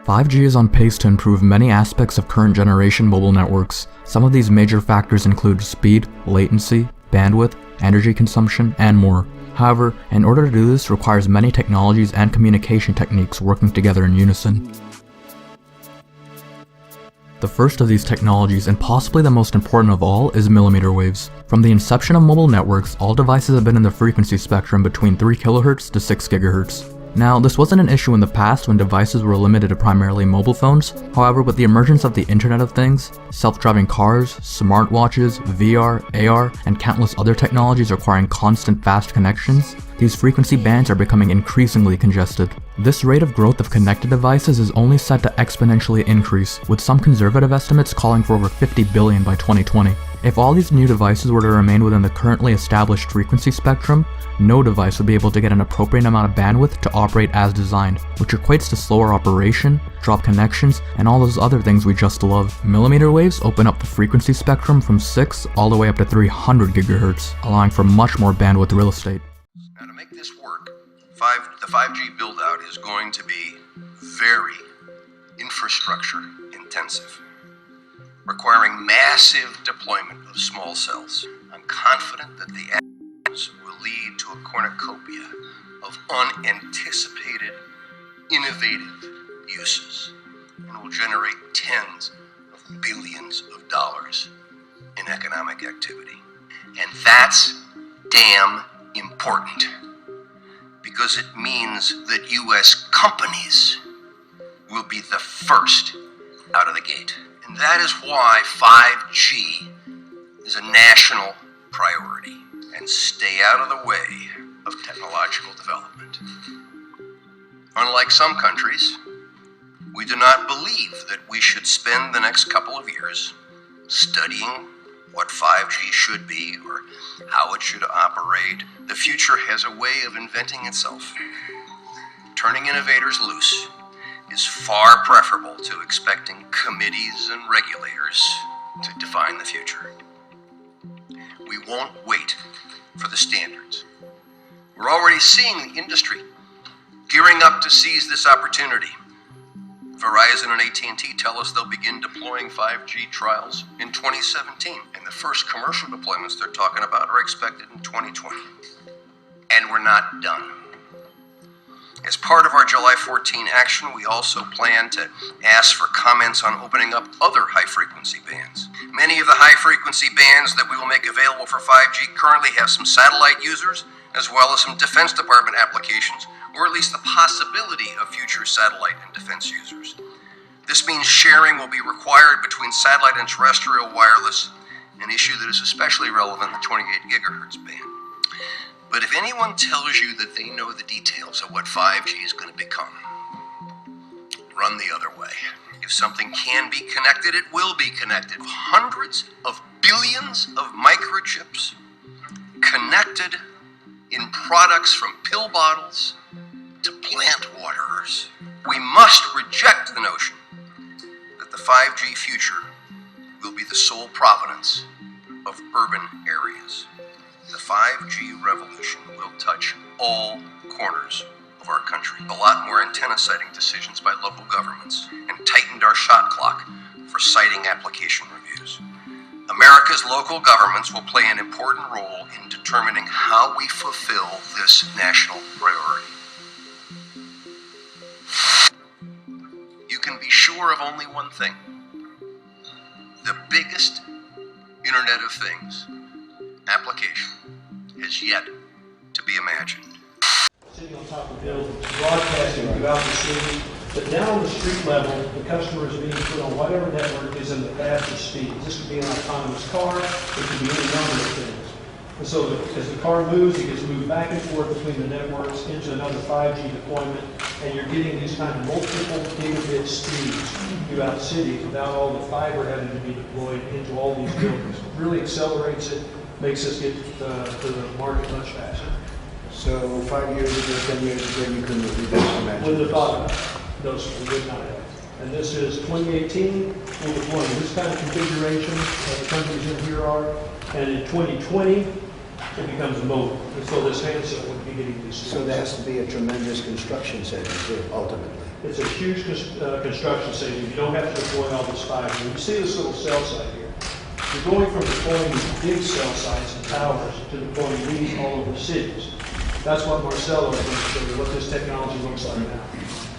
"5G is on pace to improve many aspects of current generation mobile networks. Some of these major factors include speed, latency, bandwidth, energy consumption, and more. However, in order to do this requires many technologies and communication techniques working together in unison. The first of these technologies, and possibly the most important of all, is millimeter waves. From the inception of mobile networks, all devices have been in the frequency spectrum between 3 kHz to 6 GHz. Now, this wasn't an issue in the past when devices were limited to primarily mobile phones. However, with the emergence of the Internet of Things, self-driving cars, smartwatches, VR, AR, and countless other technologies requiring constant fast connections, these frequency bands are becoming increasingly congested. This rate of growth of connected devices is only set to exponentially increase, with some conservative estimates calling for over 50 billion by 2020. If all these new devices were to remain within the currently established frequency spectrum, no device would be able to get an appropriate amount of bandwidth to operate as designed, which equates to slower operation, drop connections, and all those other things we just love. Millimeter waves open up the frequency spectrum from 6 all the way up to 300 GHz, allowing for much more bandwidth real estate. Now, to make this work, the 5G build-out is going to be very infrastructure intensive, requiring massive deployment of small cells. I'm confident that the actions will lead to a cornucopia of unanticipated, innovative uses, and will generate tens of billions of dollars in economic activity. And that's damn important, because it means that U.S. companies will be the first out of the gate. And that is why 5G is a national priority, and stay out of the way of technological development. Unlike some countries, we do not believe that we should spend the next couple of years studying what 5G should be or how it should operate. The future has a way of inventing itself. Turning innovators loose is far preferable to expecting committees and regulators to define the future. We won't wait for the standards. We're already seeing the industry gearing up to seize this opportunity. Verizon and AT&T tell us they'll begin deploying 5G trials in 2017, and the first commercial deployments they're talking about are expected in 2020. And we're not done. As part of our July 14 action, we also plan to ask for comments on opening up other high-frequency bands. Many of the high-frequency bands that we will make available for 5G currently have some satellite users, as well as some Defense Department applications, or at least the possibility of future satellite and defense users. This means sharing will be required between satellite and terrestrial wireless, an issue that is especially relevant in the 28 gigahertz band. But if anyone tells you that they know the details of what 5G is going to become, run the other way. If something can be connected, it will be connected. Hundreds of billions of microchips connected in products from pill bottles to plant waterers. We must reject the notion that the 5G future will be the sole provenance of urban areas. The 5G revolution will touch all corners of our country. A lot more antenna siting decisions by local governments and tightened our shot clock for siting application reviews. America's local governments will play an important role in determining how we fulfill this national priority. You can be sure of only one thing. The biggest Internet of Things application has yet to be imagined. Sitting on top of buildings, broadcasting throughout the city, but now on the street level, the customer is being put on whatever network is in the fastest speed. This could be an autonomous car, it could be any number of things. And so as the car moves, it gets moved back and forth between the networks into another 5G deployment, and you're getting these kind of multiple gigabit speeds throughout cities without all the fiber having to be deployed into all these buildings. It really accelerates it, makes us get to the market much faster. So 5 years ago, 10 years ago, you couldn't have imagined. Wouldn't have thought about it. Those we would not have. And this is 2018, we're deploying this kind of configuration the countries in here are. And in 2020, it becomes mobile. And so this handset would be getting these. So there has to be a tremendous construction savings too, ultimately. It's a huge construction savings. You don't have to deploy all this fiber. You see this little cell site here. You're going from deploying these big cell sites and towers to deploying these all over cities. That's what Marcelo is going to show you, what this technology looks like now.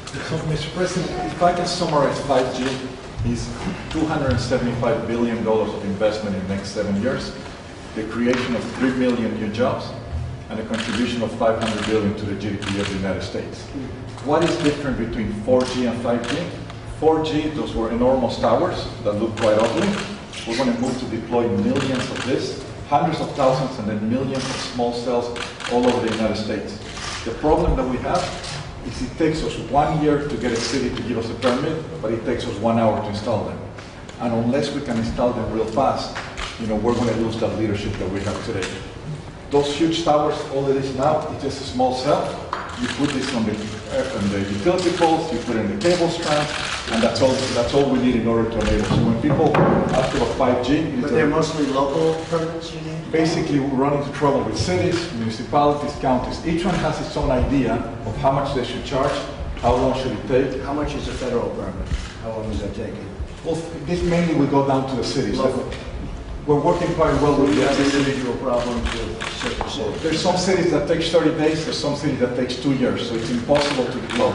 So, Mr. President, if I can summarize 5G, is $275 billion of investment in the next 7 years, the creation of 3 million new jobs, and a contribution of $500 billion to the GDP of the United States. What is different between 4G and 5G? 4G, those were enormous towers that look quite ugly. We're going to move to deploy millions of this, hundreds of thousands, and then millions of small cells all over the United States. The problem that we have is it takes us 1 year to get a city to give us a permit, but it takes us 1 hour to install them. And unless we can install them real fast, we're going to lose that leadership that we have today. Those huge towers, all it is now is just a small cell. You put this on the utility poles, you put it in the cable strand, and that's all we need in order to enable. So when people ask about 5G, but they're mostly local permits you need? Basically, we run into trouble with cities, municipalities, counties. Each one has its own idea of how much they should charge, how long should it take. How much is a federal permit? How long is that taking? Well, this mainly will go down to the cities. We're working quite well with the individual problems with certain cities. There's some cities that takes 30 days, there's some cities that takes 2 years, so it's impossible to deploy.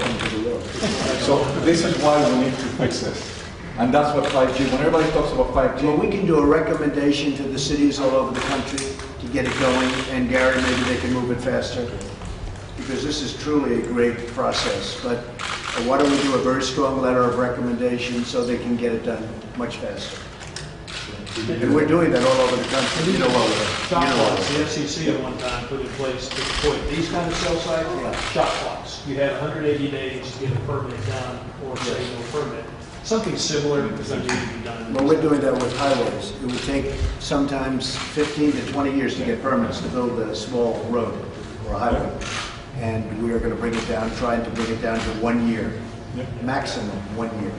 So this is why we need to fix this. And that's what 5G, when everybody talks about 5G. Well, we can do a recommendation to the cities all over the country to get it going, and Gary, maybe they can move it faster, because this is truly a great process. But why don't we do a very strong letter of recommendation so they can get it done much faster? And we're doing that all over the country. The FCC at one time put in place to deploy these kind of cell sites, shot clocks. You had 180 days to get a permit done, or say no permit. Something similar is going to need to be done. Well, we're doing that with highways. It would take sometimes 15 to 20 years to get permits to build a small road or a highway. And we are going to bring it down, trying to bring it down to 1 year, maximum 1 year.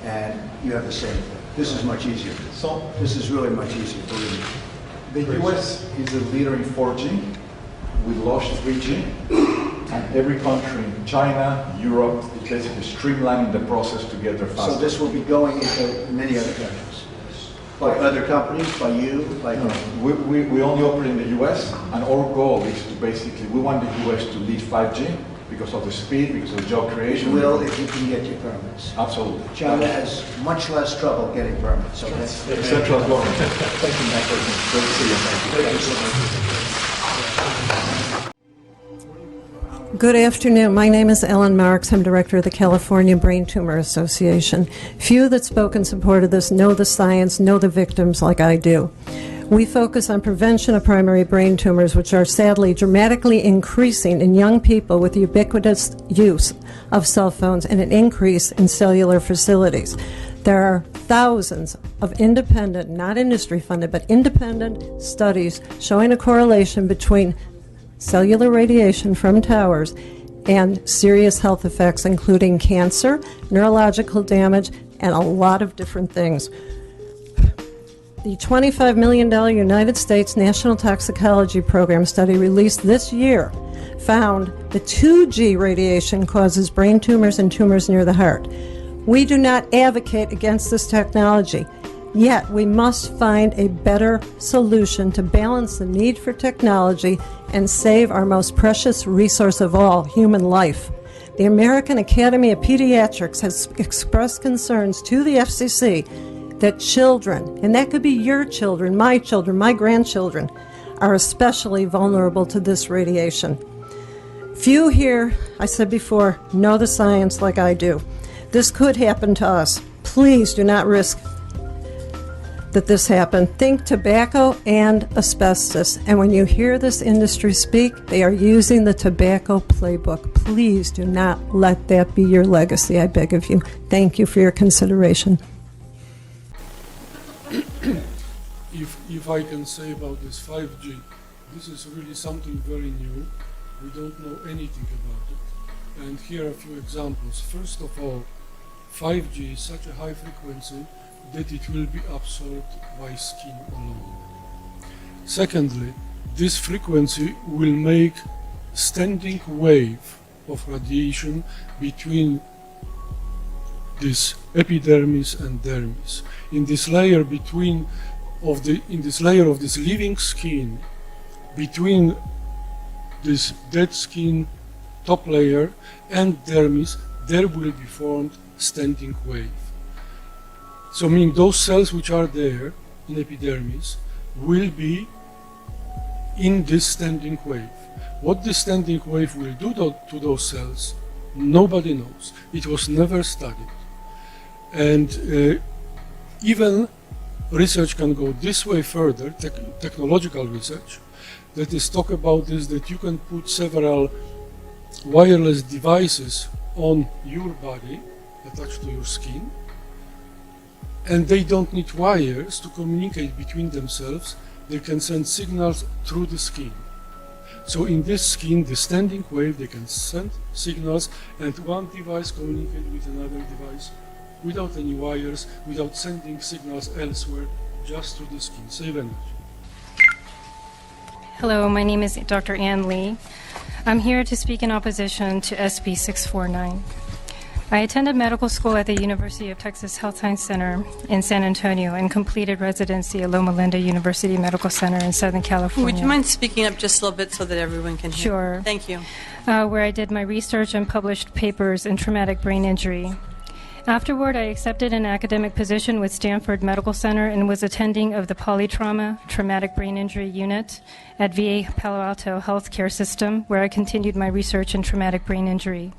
And you have the same thing. This is much easier. So this is really much easier, believe me. The US is a leader in 4G. We launched 3G. And every country, China, Europe, is basically streamlining the process to get there faster. So this will be going into many other countries? By other companies, by you? By we only operate in the US, and our goal is to basically, we want the US to lead 5G because of the speed, because of the job creation. Will if you can get your permits. Absolutely. China has much less trouble getting permits. Okay? The central government. Thank you, Mike. Great to see you. Thank you so much. Good afternoon. My name is Ellen Marks. I'm director of the California Brain Tumor Association. Few that spoke in support of this know the science, know the victims like I do. We focus on prevention of primary brain tumors, which are sadly dramatically increasing in young people with ubiquitous use of cell phones and an increase in cellular facilities. There are thousands of independent, not industry funded, but independent studies showing a correlation between cellular radiation from towers and serious health effects, including cancer, neurological damage, and a lot of different things. The $25 million United States National Toxicology Program study released this year found that 2G radiation causes brain tumors and tumors near the heart. We do not advocate against this technology, yet we must find a better solution to balance the need for technology and save our most precious resource of all, human life. The American Academy of Pediatrics has expressed concerns to the FCC that children, and that could be your children, my grandchildren, are especially vulnerable to this radiation. Few here, I said before, know the science like I do. This could happen to us. Please do not risk that this happen. Think tobacco and asbestos. And when you hear this industry speak, they are using the tobacco playbook. Please do not let that be your legacy, I beg of you. Thank you for your consideration. If I can say about this 5G, this is really something very new. We don't know anything about it. And here are a few examples. First of all, 5G is such a high frequency that it will be absorbed by skin alone. Secondly, this frequency will make standing wave of radiation between this epidermis and dermis. In this layer of this living skin, between this dead skin top layer and dermis, there will be formed standing wave. So meaning those cells which are there in epidermis will be in this standing wave. What this standing wave will do to those cells, nobody knows. It was never studied. And even research can go this way further, technological research, that is talk about this, that you can put several wireless devices on your body, attached to your skin, and they don't need wires to communicate between themselves. They can send signals through the skin. So in this skin, the standing wave, they can send signals, and one device communicate with another device without any wires, without sending signals elsewhere, just through the skin. Save energy. Hello, my name is Dr. Ann Lee. I'm here to speak in opposition to SB 649. I attended medical school at the University of Texas Health Science Center in San Antonio and completed residency at Loma Linda University Medical Center in Southern California. Would you mind speaking up just a little bit so that everyone can hear? Sure. Thank you. Where I did my research and published papers in traumatic brain injury. Afterward, I accepted an academic position with Stanford Medical Center and was attending of the Polytrauma Traumatic Brain Injury Unit at VA Palo Alto Healthcare System, where I continued my research in traumatic brain injury.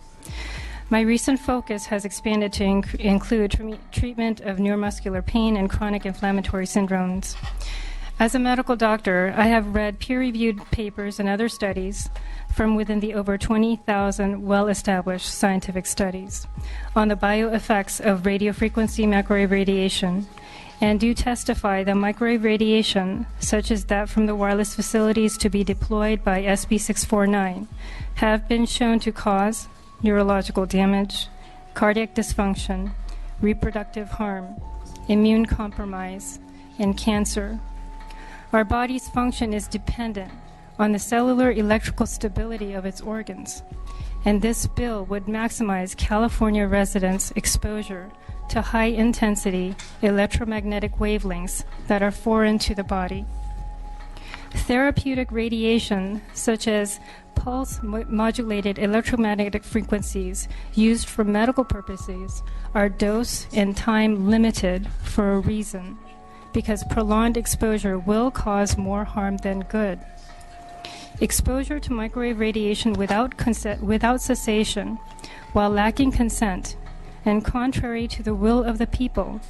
My recent focus has expanded to include treatment of neuromuscular pain and chronic inflammatory syndromes. As a medical doctor, I have read peer-reviewed papers and other studies from within the over 20,000 well-established scientific studies on the bioeffects of radiofrequency microwave radiation, and do testify that microwave radiation, such as that from the wireless facilities to be deployed by SB 649, have been shown to cause neurological damage, cardiac dysfunction, reproductive harm, immune compromise, and cancer. Our body's function is dependent on the cellular electrical stability of its organs, and this bill would maximize California residents' exposure to high-intensity electromagnetic wavelengths that are foreign to the body. Therapeutic radiation, such as pulse-modulated electromagnetic frequencies used for medical purposes, are dose and time limited for a reason, because prolonged exposure will cause more harm than good. Exposure to microwave radiation without cessation, while lacking consent, and contrary to the will of the people,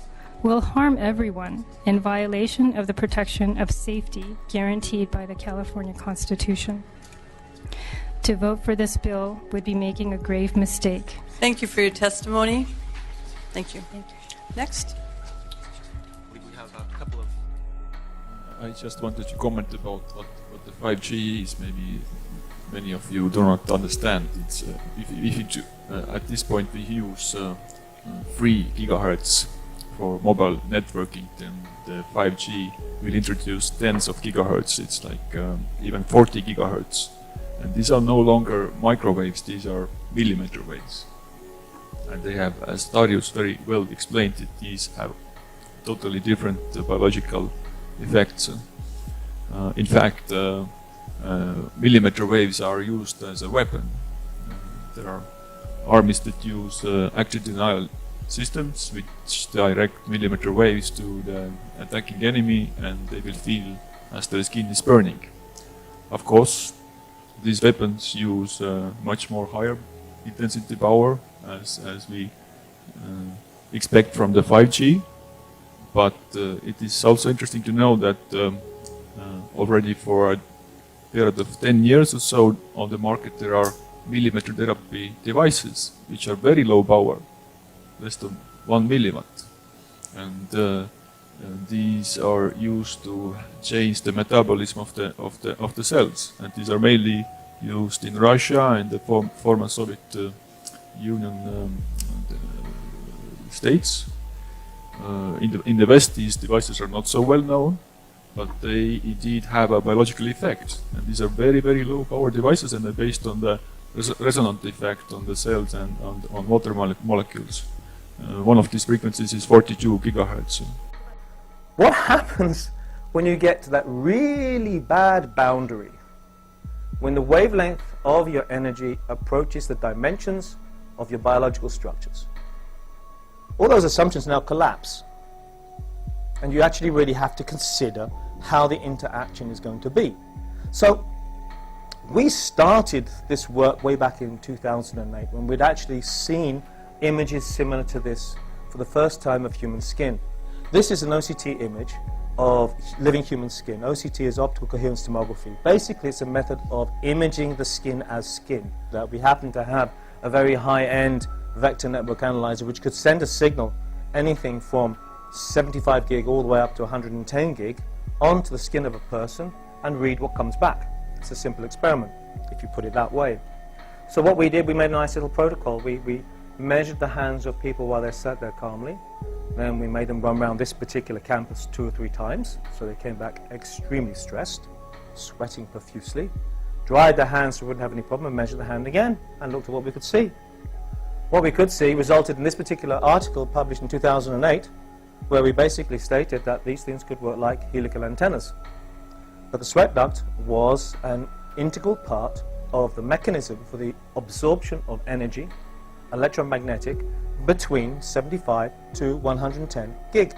will harm everyone in violation of the protection of safety guaranteed by the California Constitution. To vote for this bill would be making a grave mistake. Thank you for your testimony. Thank you. Next. We have a couple of... I just wanted to comment about what the 5G is. Maybe many of you do not understand. It's at this point we use 3 gigahertz for mobile networking, then the 5G will introduce tens of gigahertz. It's like even 40 gigahertz. And these are no longer microwaves, these are millimeter waves. And they have, as Darius very well explained it, these have totally different biological effects. In fact, millimeter waves are used as a weapon. There are armies that use action denial systems which direct millimeter waves to the attacking enemy, and they will feel as their skin is burning. Of course, these weapons use much more higher intensity power as we expect from the 5G, but it is also interesting to know that already for a period of 10 years or so on the market there are millimeter therapy devices which are very low power, less than 1 milliwatt, and these are used to change the metabolism of the cells, and these are mainly used in Russia and the former Soviet Union states. In the West, these devices are not so well known, but they indeed have a biological effect, and these are very, very low power devices, and they're based on the resonant effect on the cells and on water molecules. One of these frequencies is 42 gigahertz. What happens when you get to that really bad boundary, when the wavelength of your energy approaches the dimensions of your biological structures? All those assumptions now collapse, and you actually really have to consider how the interaction is going to be. So we started this work way back in 2008 when we'd actually seen images similar to this for the first time of human skin. This is an OCT image of living human skin. OCT is optical coherence tomography. Basically, it's a method of imaging the skin as skin. That we happen to have a very high-end vector network analyzer which could send a signal anything from 75 gig all the way up to 110 gig onto the skin of a person and read what comes back. It's a simple experiment, if you put it that way. So what we did, we made a nice little protocol. We measured the hands of people while they sat there calmly. Then we made them run around this particular campus 2 or 3 times, so they came back extremely stressed, sweating profusely, dried their hands so we wouldn't have any problem, and measured the hand again, and looked at what we could see. What we could see resulted in this particular article published in 2008, where we basically stated that these things could work like helical antennas. But the sweat duct was an integral part of the mechanism for the absorption of energy, electromagnetic, between 75 to 110 gig.